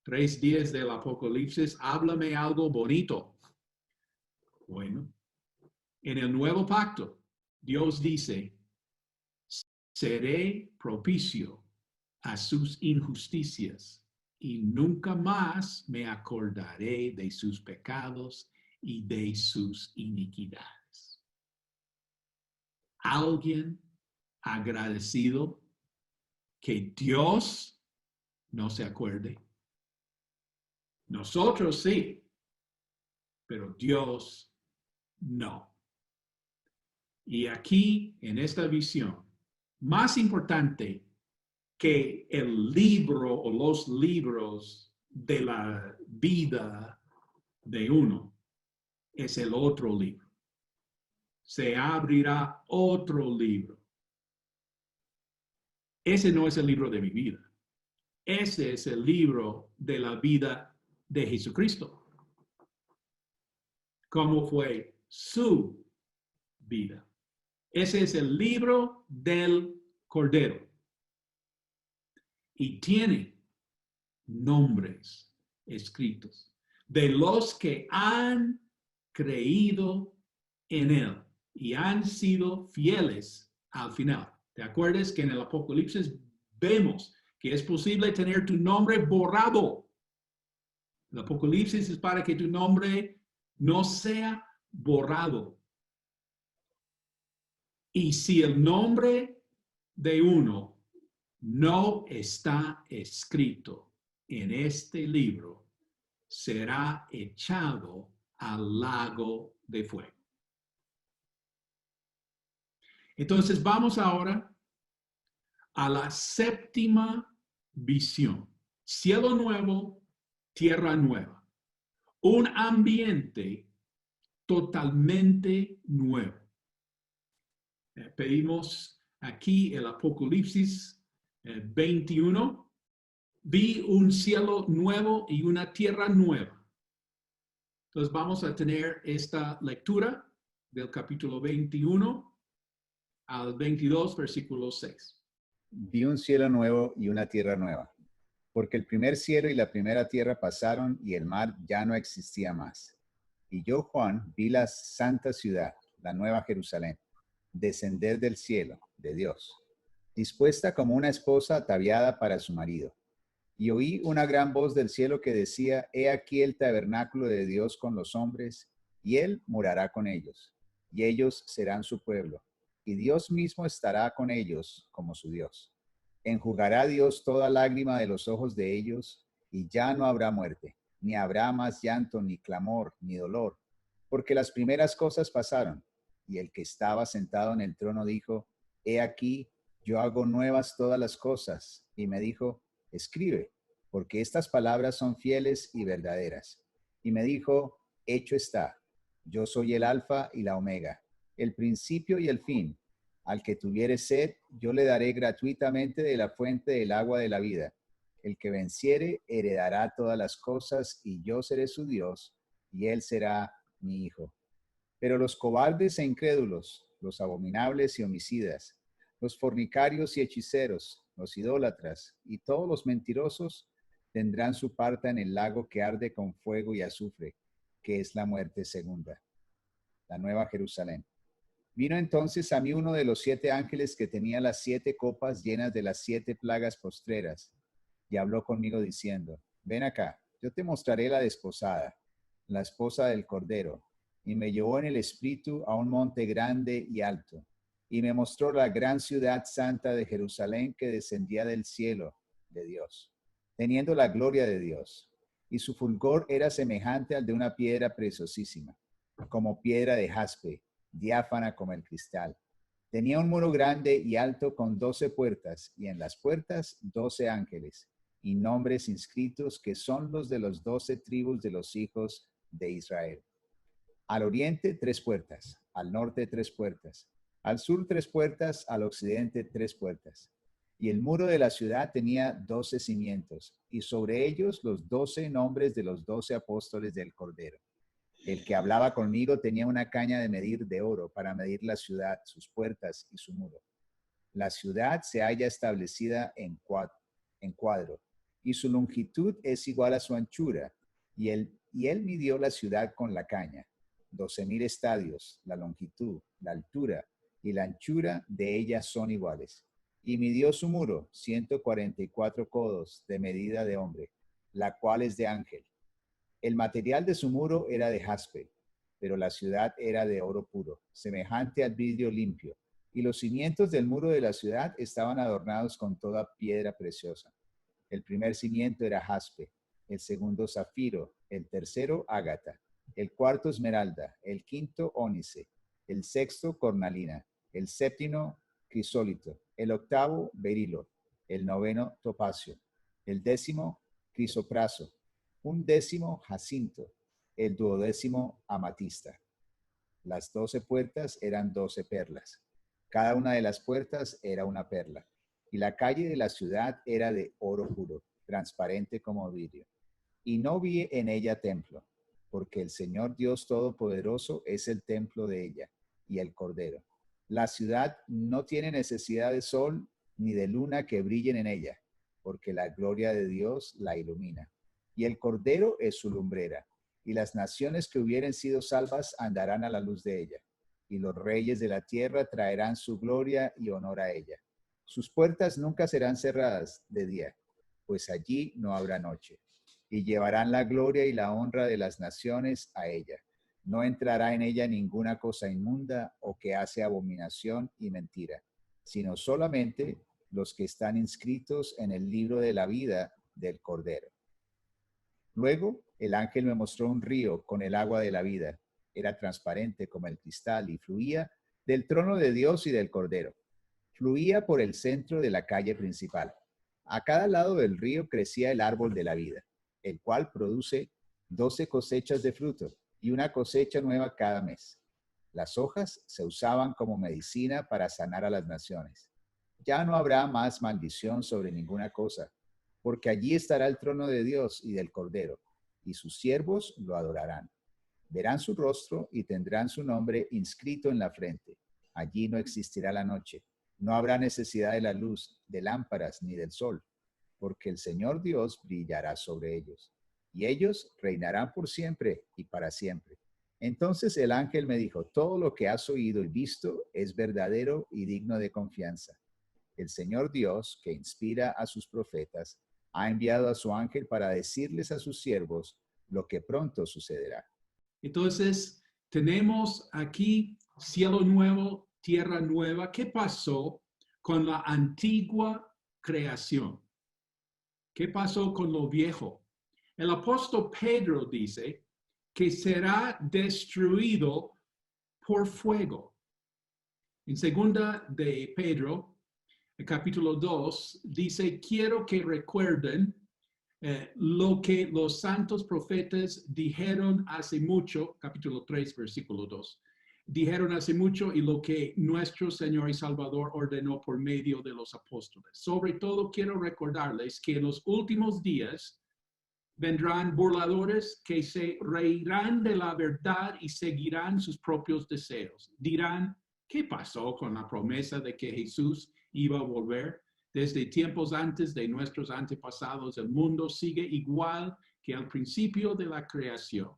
3 días del Apocalipsis, háblame algo bonito. Bueno, en el nuevo pacto, Dios dice, seré propicio a sus injusticias y nunca más me acordaré de sus pecados y de sus iniquidades. ¿Alguien agradecido que Dios no se acuerde? Nosotros sí, pero Dios no. Y aquí, en esta visión, más importante que el libro o los libros de la vida de uno, es el otro libro. Se abrirá otro libro. Ese no es el libro de mi vida. Ese es el libro de la vida de Jesucristo. ¿Cómo fue su vida? Ese es el libro del Cordero. Y tiene nombres escritos de los que han creído en él y han sido fieles al final. ¿Te acuerdas que en el Apocalipsis vemos que es posible tener tu nombre borrado? El Apocalipsis es para que tu nombre no sea borrado. Y si el nombre de uno no está escrito en este libro, será echado al lago de fuego. Entonces vamos ahora a la séptima visión. Cielo nuevo, tierra nueva. Un ambiente totalmente nuevo. Pedimos aquí el Apocalipsis 21. Vi un cielo nuevo y una tierra nueva. Entonces vamos a tener esta lectura del capítulo 21 al 22, versículo 6. Vi un cielo nuevo y una tierra nueva, porque el primer cielo y la primera tierra pasaron y el mar ya no existía más. Y yo, Juan, vi la santa ciudad, la nueva Jerusalén, descender del cielo, de Dios, dispuesta como una esposa ataviada para su marido. Y oí una gran voz del cielo que decía, he aquí el tabernáculo de Dios con los hombres, y él morará con ellos, y ellos serán su pueblo, y Dios mismo estará con ellos como su Dios. Enjugará Dios toda lágrima de los ojos de ellos, y ya no habrá muerte, ni habrá más llanto, ni clamor, ni dolor, porque las primeras cosas pasaron. Y el que estaba sentado en el trono dijo, he aquí, yo hago nuevas todas las cosas. Y me dijo, escribe, porque estas palabras son fieles y verdaderas. Y me dijo, hecho está, yo soy el alfa y la omega, el principio y el fin. Al que tuviere sed, yo le daré gratuitamente de la fuente del agua de la vida. El que venciere heredará todas las cosas, y yo seré su Dios, y él será mi hijo. Pero los cobardes e incrédulos, los abominables y homicidas, los fornicarios y hechiceros, los idólatras y todos los mentirosos tendrán su parte en el lago que arde con fuego y azufre, que es la muerte segunda, la nueva Jerusalén. Vino entonces a mí uno de los 7 ángeles que tenía las 7 copas llenas de las 7 plagas postreras, y habló conmigo diciendo, ven acá, yo te mostraré la desposada, la esposa del Cordero. Y me llevó en el espíritu a un monte grande y alto, y me mostró la gran ciudad santa de Jerusalén que descendía del cielo de Dios, teniendo la gloria de Dios. Y su fulgor era semejante al de una piedra preciosísima, como piedra de jaspe, diáfana como el cristal. Tenía un muro grande y alto con 12 puertas, y en las puertas 12 ángeles, y nombres inscritos que son los de los 12 tribus de los hijos de Israel. Al oriente 3 puertas, al norte 3 puertas, al sur 3 puertas, al occidente 3 puertas. Y el muro de la ciudad tenía 12 cimientos, y sobre ellos los 12 nombres de los 12 apóstoles del Cordero. El que hablaba conmigo tenía una caña de medir de oro para medir la ciudad, sus puertas y su muro. La ciudad se halla establecida en cuadro, y su longitud es igual a su anchura, y él midió la ciudad con la caña, 12,000 estadios, la longitud, la altura y la anchura de ella son iguales. Y midió su muro, 144 codos de medida de hombre, la cual es de ángel. El material de su muro era de jaspe, pero la ciudad era de oro puro, semejante al vidrio limpio, y los cimientos del muro de la ciudad estaban adornados con toda piedra preciosa. El primer cimiento era jaspe, el segundo zafiro, el tercero ágata, el cuarto esmeralda, el quinto ónice, el sexto cornalina, el séptimo crisólito, el octavo berilo, el noveno topacio, el décimo crisopraso, un décimo jacinto, el duodécimo amatista. Las 12 puertas eran 12 perlas. Cada una de las puertas era una perla. Y la calle de la ciudad era de oro puro, transparente como vidrio. Y no vi en ella templo, porque el Señor Dios Todopoderoso es el templo de ella, y el Cordero. La ciudad no tiene necesidad de sol ni de luna que brillen en ella, porque la gloria de Dios la ilumina. Y el Cordero es su lumbrera, y las naciones que hubieren sido salvas andarán a la luz de ella, y los reyes de la tierra traerán su gloria y honor a ella. Sus puertas nunca serán cerradas de día, pues allí no habrá noche. Y llevarán la gloria y la honra de las naciones a ella. No entrará en ella ninguna cosa inmunda o que hace abominación y mentira, sino solamente los que están inscritos en el libro de la vida del Cordero. Luego el ángel me mostró un río con el agua de la vida. Era transparente como el cristal y fluía del trono de Dios y del Cordero. Fluía por el centro de la calle principal. A cada lado del río crecía el árbol de la vida, el cual produce 12 cosechas de fruto y una cosecha nueva cada mes. Las hojas se usaban como medicina para sanar a las naciones. Ya no habrá más maldición sobre ninguna cosa, porque allí estará el trono de Dios y del Cordero, y sus siervos lo adorarán. Verán su rostro y tendrán su nombre inscrito en la frente. Allí no existirá la noche. No habrá necesidad de la luz, de lámparas ni del sol, porque el Señor Dios brillará sobre ellos, y ellos reinarán por siempre y para siempre. Entonces el ángel me dijo, todo lo que has oído y visto es verdadero y digno de confianza. El Señor Dios, que inspira a sus profetas, ha enviado a su ángel para decirles a sus siervos lo que pronto sucederá. Entonces, tenemos aquí cielo nuevo, tierra nueva. ¿Qué pasó con la antigua creación? ¿Qué pasó con lo viejo? El apóstol Pedro dice que será destruido por fuego. En segunda de Pedro, el capítulo 2, dice, quiero que recuerden lo que los santos profetas dijeron hace mucho, capítulo 3, versículo 2, dijeron hace mucho y lo que nuestro Señor y Salvador ordenó por medio de los apóstoles. Sobre todo quiero recordarles que en los últimos días vendrán burladores que se reirán de la verdad y seguirán sus propios deseos. Dirán, ¿qué pasó con la promesa de que Jesús iba a volver? Desde tiempos antes de nuestros antepasados, el mundo sigue igual que al principio de la creación.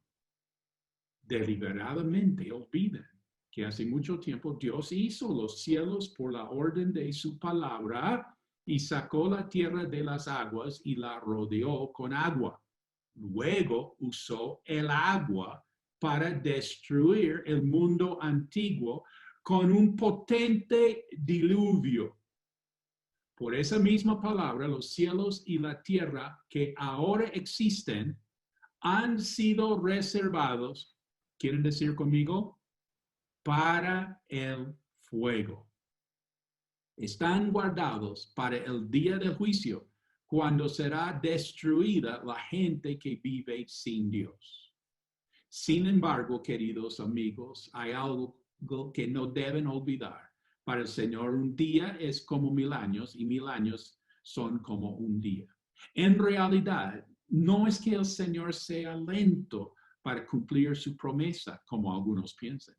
Deliberadamente olvidan que hace mucho tiempo Dios hizo los cielos por la orden de su palabra y sacó la tierra de las aguas y la rodeó con agua. Luego usó el agua para destruir el mundo antiguo con un potente diluvio. Por esa misma palabra, los cielos y la tierra que ahora existen han sido reservados, ¿quieren decir conmigo? Para el fuego. Están guardados para el día del juicio, cuando será destruida la gente que vive sin Dios. Sin embargo, queridos amigos, hay algo que no deben olvidar. Para el Señor, un día es como 1000 años y 1000 años son como un día. En realidad, no es que el Señor sea lento para cumplir su promesa, como algunos piensan.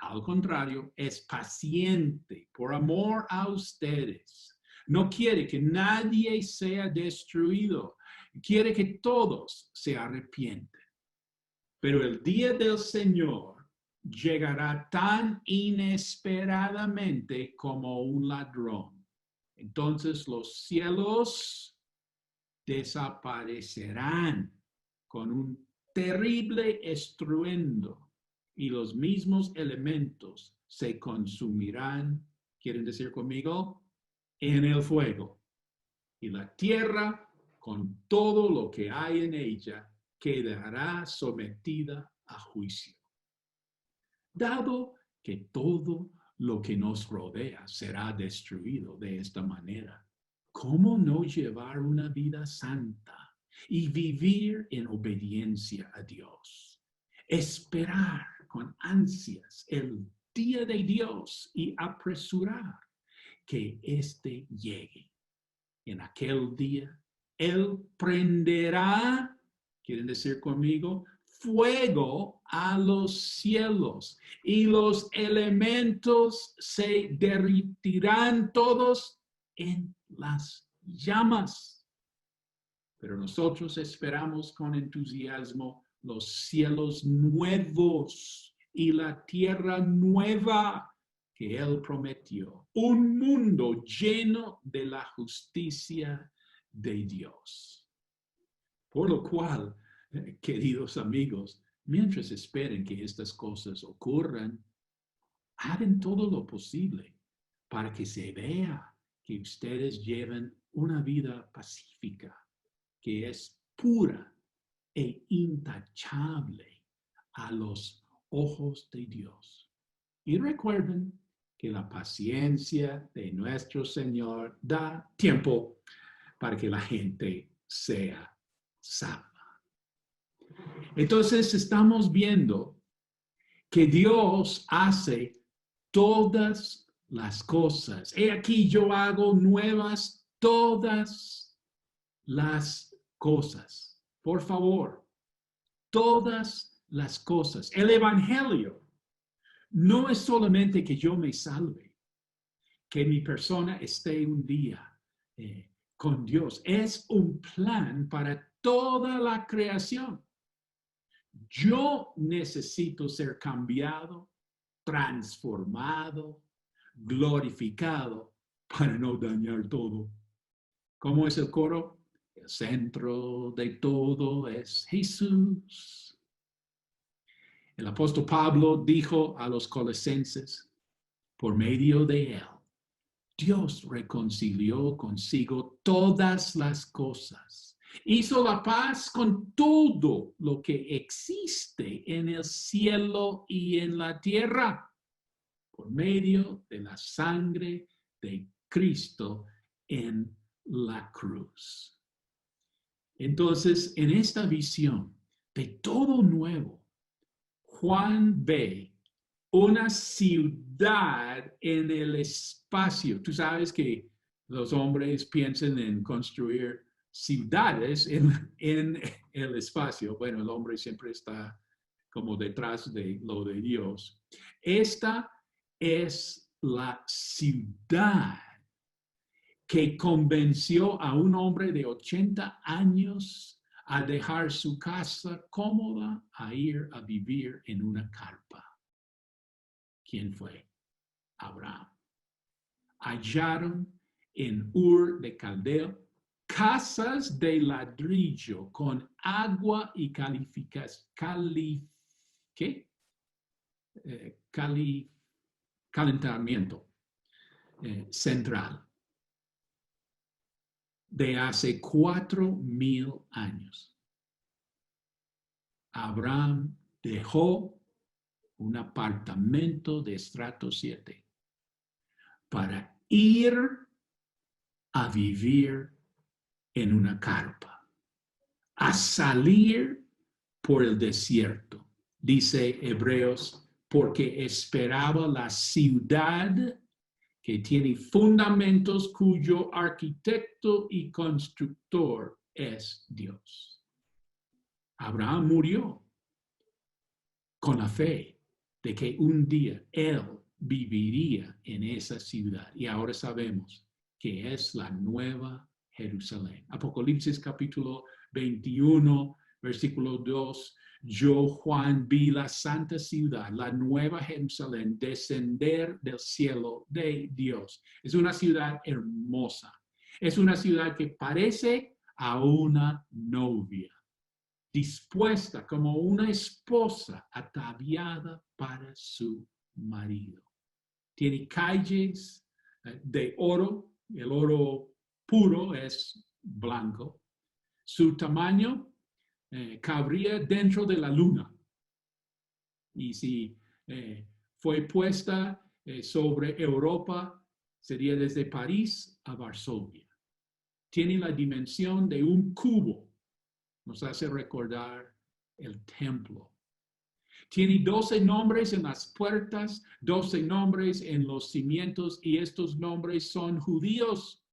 Al contrario, es paciente por amor a ustedes. No quiere que nadie sea destruido. Quiere que todos se arrepienten. Pero el día del Señor llegará tan inesperadamente como un ladrón. Entonces los cielos desaparecerán con un terrible estruendo y los mismos elementos se consumirán, ¿quieren decir conmigo? En el fuego. Y la tierra, con todo lo que hay en ella, quedará sometida a juicio. Dado que todo lo que nos rodea será destruido de esta manera, ¿cómo no llevar una vida santa y vivir en obediencia a Dios? Esperar con ansias el día de Dios y apresurar que éste llegue. En aquel día, Él prenderá, ¿quieren decir conmigo? Fuego a los cielos y los elementos se derretirán todos en las llamas. Pero nosotros esperamos con entusiasmo los cielos nuevos y la tierra nueva que Él prometió. Un mundo lleno de la justicia de Dios. Por lo cual, queridos amigos, mientras esperen que estas cosas ocurran, hagan todo lo posible para que se vea que ustedes lleven una vida pacífica, que es pura e intachable a los ojos de Dios. Y recuerden que la paciencia de nuestro Señor da tiempo para que la gente sea salva. Entonces estamos viendo que Dios hace todas las cosas. He aquí yo hago nuevas todas las cosas. Por favor, todas las cosas. El Evangelio no es solamente que yo me salve, que mi persona esté un día con Dios. Es un plan para toda la creación. Yo necesito ser cambiado, transformado, glorificado para no dañar todo. ¿Cómo es el coro? El centro de todo es Jesús. El apóstol Pablo dijo a los colosenses, por medio de él, Dios reconcilió consigo todas las cosas. Hizo la paz con todo lo que existe en el cielo y en la tierra, por medio de la sangre de Cristo en la cruz. Entonces, en esta visión de todo nuevo, Juan ve una ciudad en el espacio. Tú sabes que los hombres piensan en construir ciudades en el espacio. Bueno, el hombre siempre está como detrás de lo de Dios. Esta es la ciudad que convenció a un hombre de 80 años a dejar su casa cómoda a ir a vivir en una carpa. ¿Quién fue? Abraham. Hallaron en Ur de Caldeo casas de ladrillo con agua y calentamiento central de hace 4,000 años. Abraham dejó un apartamento de estrato 7 para ir a vivir en una carpa, a salir por el desierto, dice Hebreos, porque esperaba la ciudad que tiene fundamentos, cuyo arquitecto y constructor es Dios. Abraham murió con la fe de que un día él viviría en esa ciudad. Y ahora sabemos que es la nueva Jerusalén. Apocalipsis capítulo 21, versículo 2. Yo, Juan, vi la santa ciudad, la nueva Jerusalén, descender del cielo de Dios. Es una ciudad hermosa. Es una ciudad que parece a una novia, dispuesta como una esposa ataviada para su marido. Tiene calles de oro. El oro puro es blanco. Su tamaño cabría dentro de la luna. Y si fue puesta sobre Europa, sería desde París a Varsovia. Tiene la dimensión de un cubo. Nos hace recordar el templo. Tiene 12 nombres en las puertas, 12 nombres en los cimientos, y estos nombres son judíos.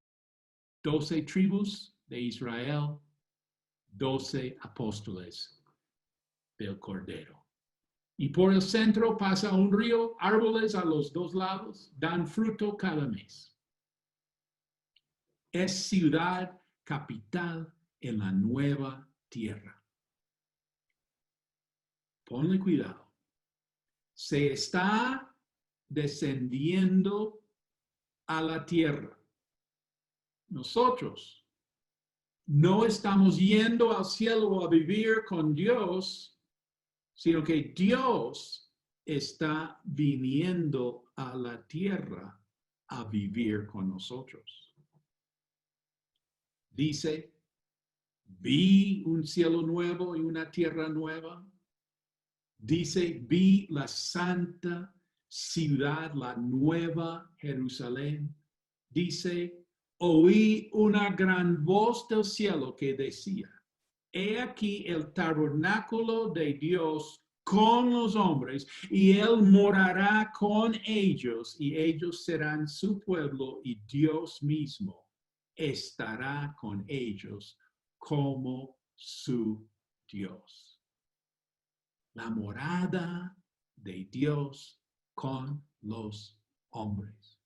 12 tribus de Israel, 12 apóstoles del Cordero. Y por el centro pasa un río, árboles a los dos lados, dan fruto cada mes. Es ciudad capital en la nueva tierra. Ponle cuidado. Se está descendiendo a la tierra. Nosotros no estamos yendo al cielo a vivir con Dios, sino que Dios está viniendo a la tierra a vivir con nosotros. Dice, vi un cielo nuevo y una tierra nueva. Dice, vi la santa ciudad, la nueva Jerusalén. Dice, oí una gran voz del cielo que decía, he aquí el tabernáculo de Dios con los hombres, y él morará con ellos, y ellos serán su pueblo, y Dios mismo estará con ellos como su Dios. La morada de Dios con los hombres.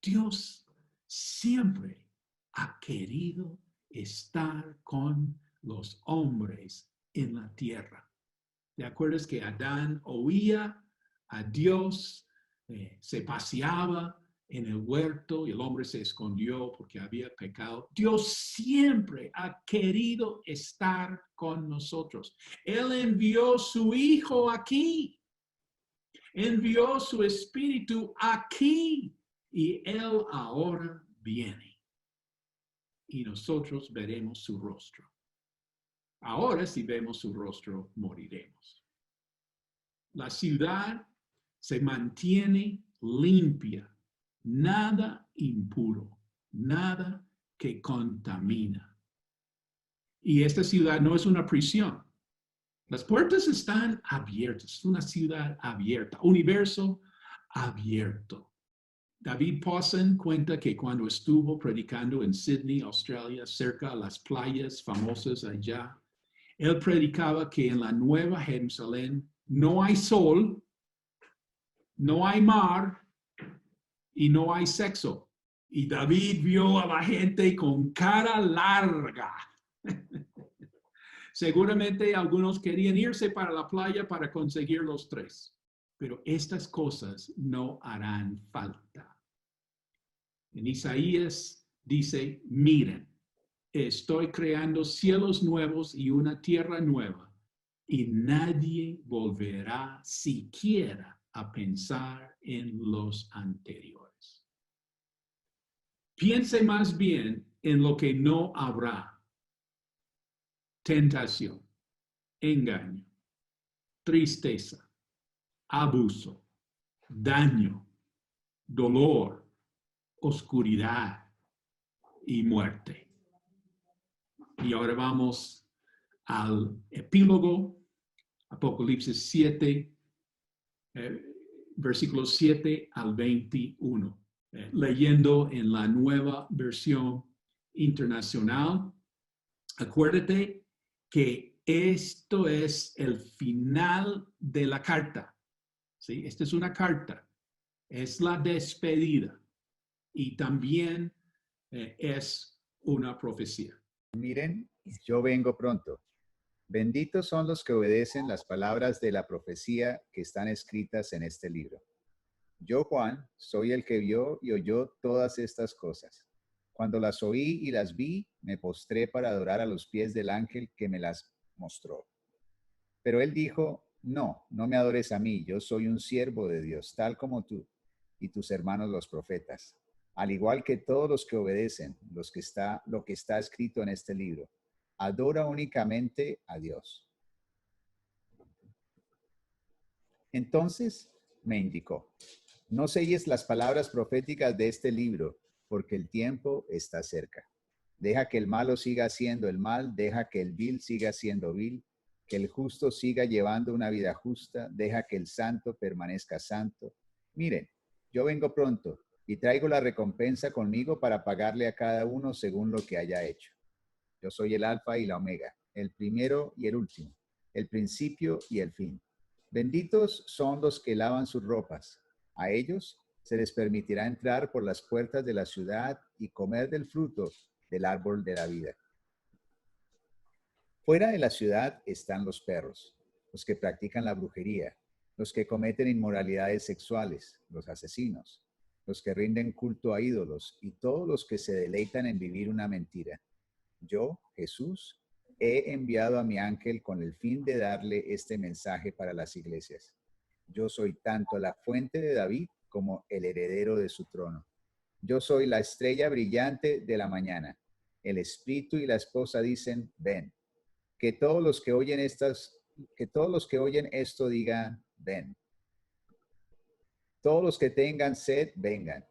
Dios siempre ha querido estar con los hombres en la tierra. ¿Te acuerdas que Adán oía a Dios, se paseaba en el huerto y el hombre se escondió porque había pecado? Dios siempre ha querido estar con nosotros. Él envió su Hijo aquí. Envió su Espíritu aquí. Y Él ahora viene. Y nosotros veremos su rostro. Ahora, si vemos su rostro, moriremos. La ciudad se mantiene limpia, nada impuro, nada que contamina. Y esta ciudad no es una prisión. Las puertas están abiertas, es una ciudad abierta, universo abierto. David Pawson cuenta que cuando estuvo predicando en Sydney, Australia, cerca de las playas famosas allá, él predicaba que en la Nueva Jerusalén no hay sol, no hay mar y no hay sexo. Y David vio a la gente con cara larga. Seguramente algunos querían irse para la playa para conseguir los tres, pero estas cosas no harán falta. En Isaías dice, miren, estoy creando cielos nuevos y una tierra nueva, y nadie volverá siquiera a pensar en los anteriores. Piense más bien en lo que no habrá. Tentación, engaño, tristeza, abuso, daño, dolor, oscuridad y muerte. Y ahora vamos al epílogo, Apocalipsis 7, versículos 7 al 21, leyendo en la nueva versión internacional. Acuérdate que esto es el final de la carta. ¿Sí? Esta es una carta, es la despedida y también es una profecía. Miren, yo vengo pronto. Benditos son los que obedecen las palabras de la profecía que están escritas en este libro. Yo, Juan, soy el que vio y oyó todas estas cosas. Cuando las oí y las vi, me postré para adorar a los pies del ángel que me las mostró. Pero él dijo, no, no me adores a mí, yo soy un siervo de Dios, tal como tú y tus hermanos los profetas, al igual que todos los que obedecen lo que está escrito en este libro. Adora únicamente a Dios. Entonces me indicó, no selles las palabras proféticas de este libro, porque el tiempo está cerca. Deja que el malo siga haciendo el mal, deja que el vil siga siendo vil, que el justo siga llevando una vida justa, deja que el santo permanezca santo. Miren, yo vengo pronto y traigo la recompensa conmigo para pagarle a cada uno según lo que haya hecho. Yo soy el Alfa y la Omega, el primero y el último, el principio y el fin. Benditos son los que lavan sus ropas. A ellos se les permitirá entrar por las puertas de la ciudad y comer del fruto del árbol de la vida. Fuera de la ciudad están los perros, los que practican la brujería, los que cometen inmoralidades sexuales, los asesinos, los que rinden culto a ídolos y todos los que se deleitan en vivir una mentira. Yo, Jesús, he enviado a mi ángel con el fin de darle este mensaje para las iglesias. Yo soy tanto la fuente de David como el heredero de su trono. Yo soy la estrella brillante de la mañana. El espíritu y la esposa dicen, ven. Que todos los que oyen esto digan, ven. Todos los que tengan sed, vengan.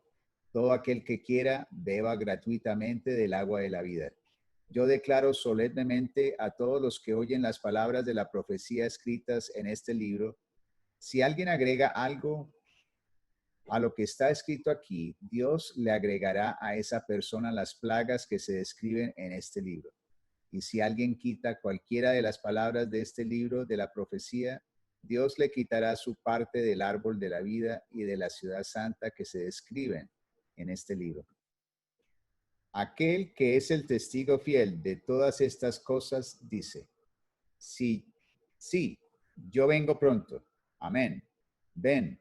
Todo aquel que quiera, beba gratuitamente del agua de la vida. Yo declaro solemnemente a todos los que oyen las palabras de la profecía escritas en este libro, si alguien agrega algo a lo que está escrito aquí, Dios le agregará a esa persona las plagas que se describen en este libro. Y si alguien quita cualquiera de las palabras de este libro de la profecía, Dios le quitará su parte del árbol de la vida y de la ciudad santa que se describen en este libro. Aquel que es el testigo fiel de todas estas cosas dice, sí, yo vengo pronto. Amén. Ven,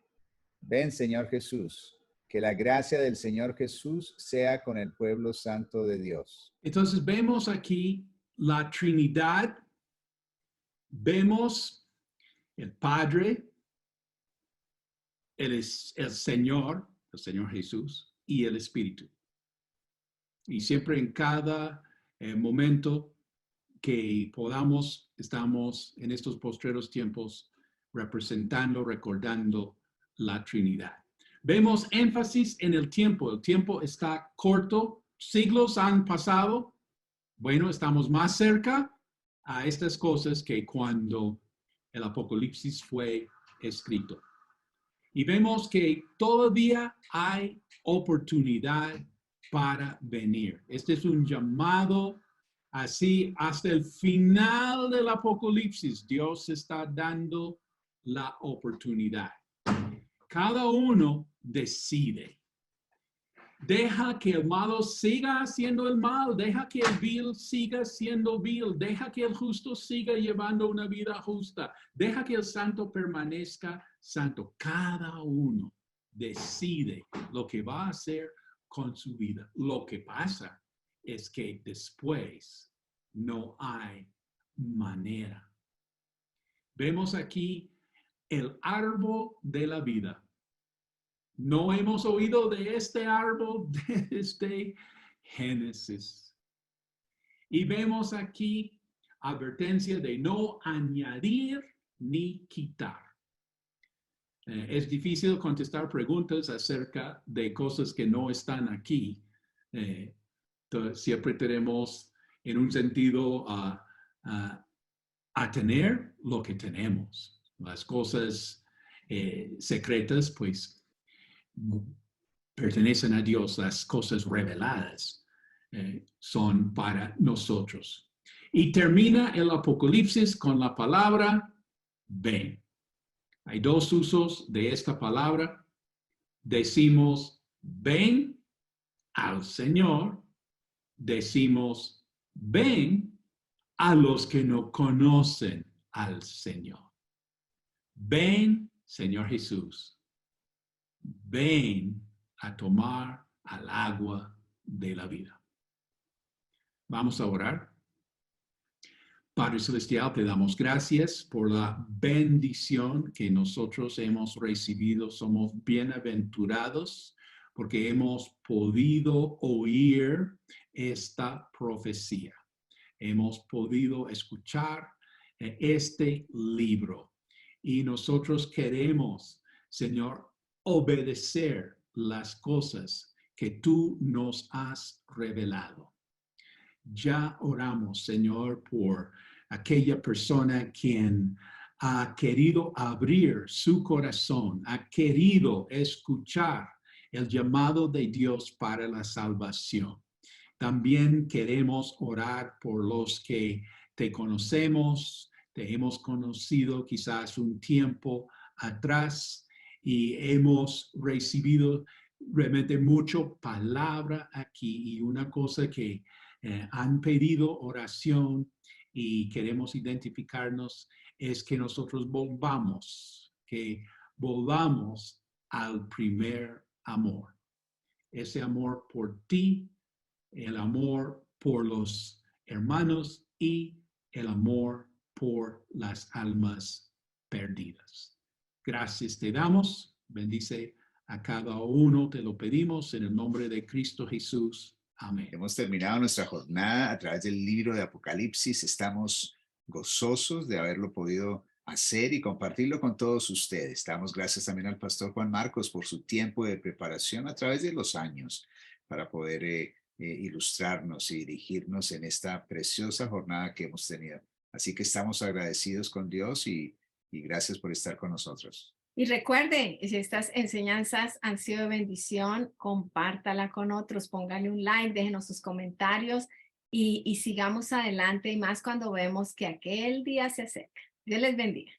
Señor Jesús. Que la gracia del Señor Jesús sea con el pueblo santo de Dios. Entonces vemos aquí la Trinidad, vemos el Padre, el Señor Jesús y el Espíritu. Y siempre en cada momento que podamos, estamos en estos postreros tiempos representando, recordando la Trinidad. Vemos énfasis en el tiempo está corto, siglos han pasado. Bueno, estamos más cerca a estas cosas que cuando el Apocalipsis fue escrito. Y vemos que todavía hay oportunidad para venir. Este es un llamado así hasta el final del Apocalipsis. Dios está dando la oportunidad. Cada uno decide. Deja que el malo siga haciendo el mal, deja que el vil siga siendo vil, deja que el justo siga llevando una vida justa, deja que el santo permanezca santo. Cada uno decide lo que va a hacer con su vida. Lo que pasa es que después no hay manera. Vemos aquí el árbol de la vida. No hemos oído de este árbol desde Génesis. Y vemos aquí advertencia de no añadir ni quitar. Es difícil contestar preguntas acerca de cosas que no están aquí. Siempre tenemos, en un sentido, a tener lo que tenemos. Las cosas secretas, pues, pertenecen a Dios. Las cosas reveladas son para nosotros. Y termina el Apocalipsis con la palabra ven. Hay dos usos de esta palabra. Decimos ven al Señor. Decimos ven a los que no conocen al Señor. Ven, Señor Jesús. Ven a tomar al agua de la vida. Vamos a orar. Padre Celestial, te damos gracias por la bendición que nosotros hemos recibido. Somos bienaventurados porque hemos podido oír esta profecía. Hemos podido escuchar este libro. Y nosotros queremos, Señor, obedecer las cosas que tú nos has revelado. Ya oramos, Señor, por aquella persona quien ha querido abrir su corazón, ha querido escuchar el llamado de Dios para la salvación. También queremos orar por los que te conocemos, te hemos conocido quizás un tiempo atrás y hemos recibido realmente mucho palabra aquí y una cosa que han pedido oración y queremos identificarnos es que nosotros que volvamos al primer amor. Ese amor por ti, el amor por los hermanos y el amor por las almas perdidas. Gracias te damos. Bendice a cada uno. Te lo pedimos en el nombre de Cristo Jesús. Amén. Hemos terminado nuestra jornada a través del libro de Apocalipsis. Estamos gozosos de haberlo podido hacer y compartirlo con todos ustedes. Damos gracias también al pastor Juan Marcos por su tiempo de preparación a través de los años para poder ilustrarnos y dirigirnos en esta preciosa jornada que hemos tenido. Así que estamos agradecidos con Dios y gracias por estar con nosotros. Y recuerden, si estas enseñanzas han sido de bendición, compártala con otros, póngale un like, déjenos sus comentarios y sigamos adelante, y más cuando vemos que aquel día se acerca. Dios les bendiga.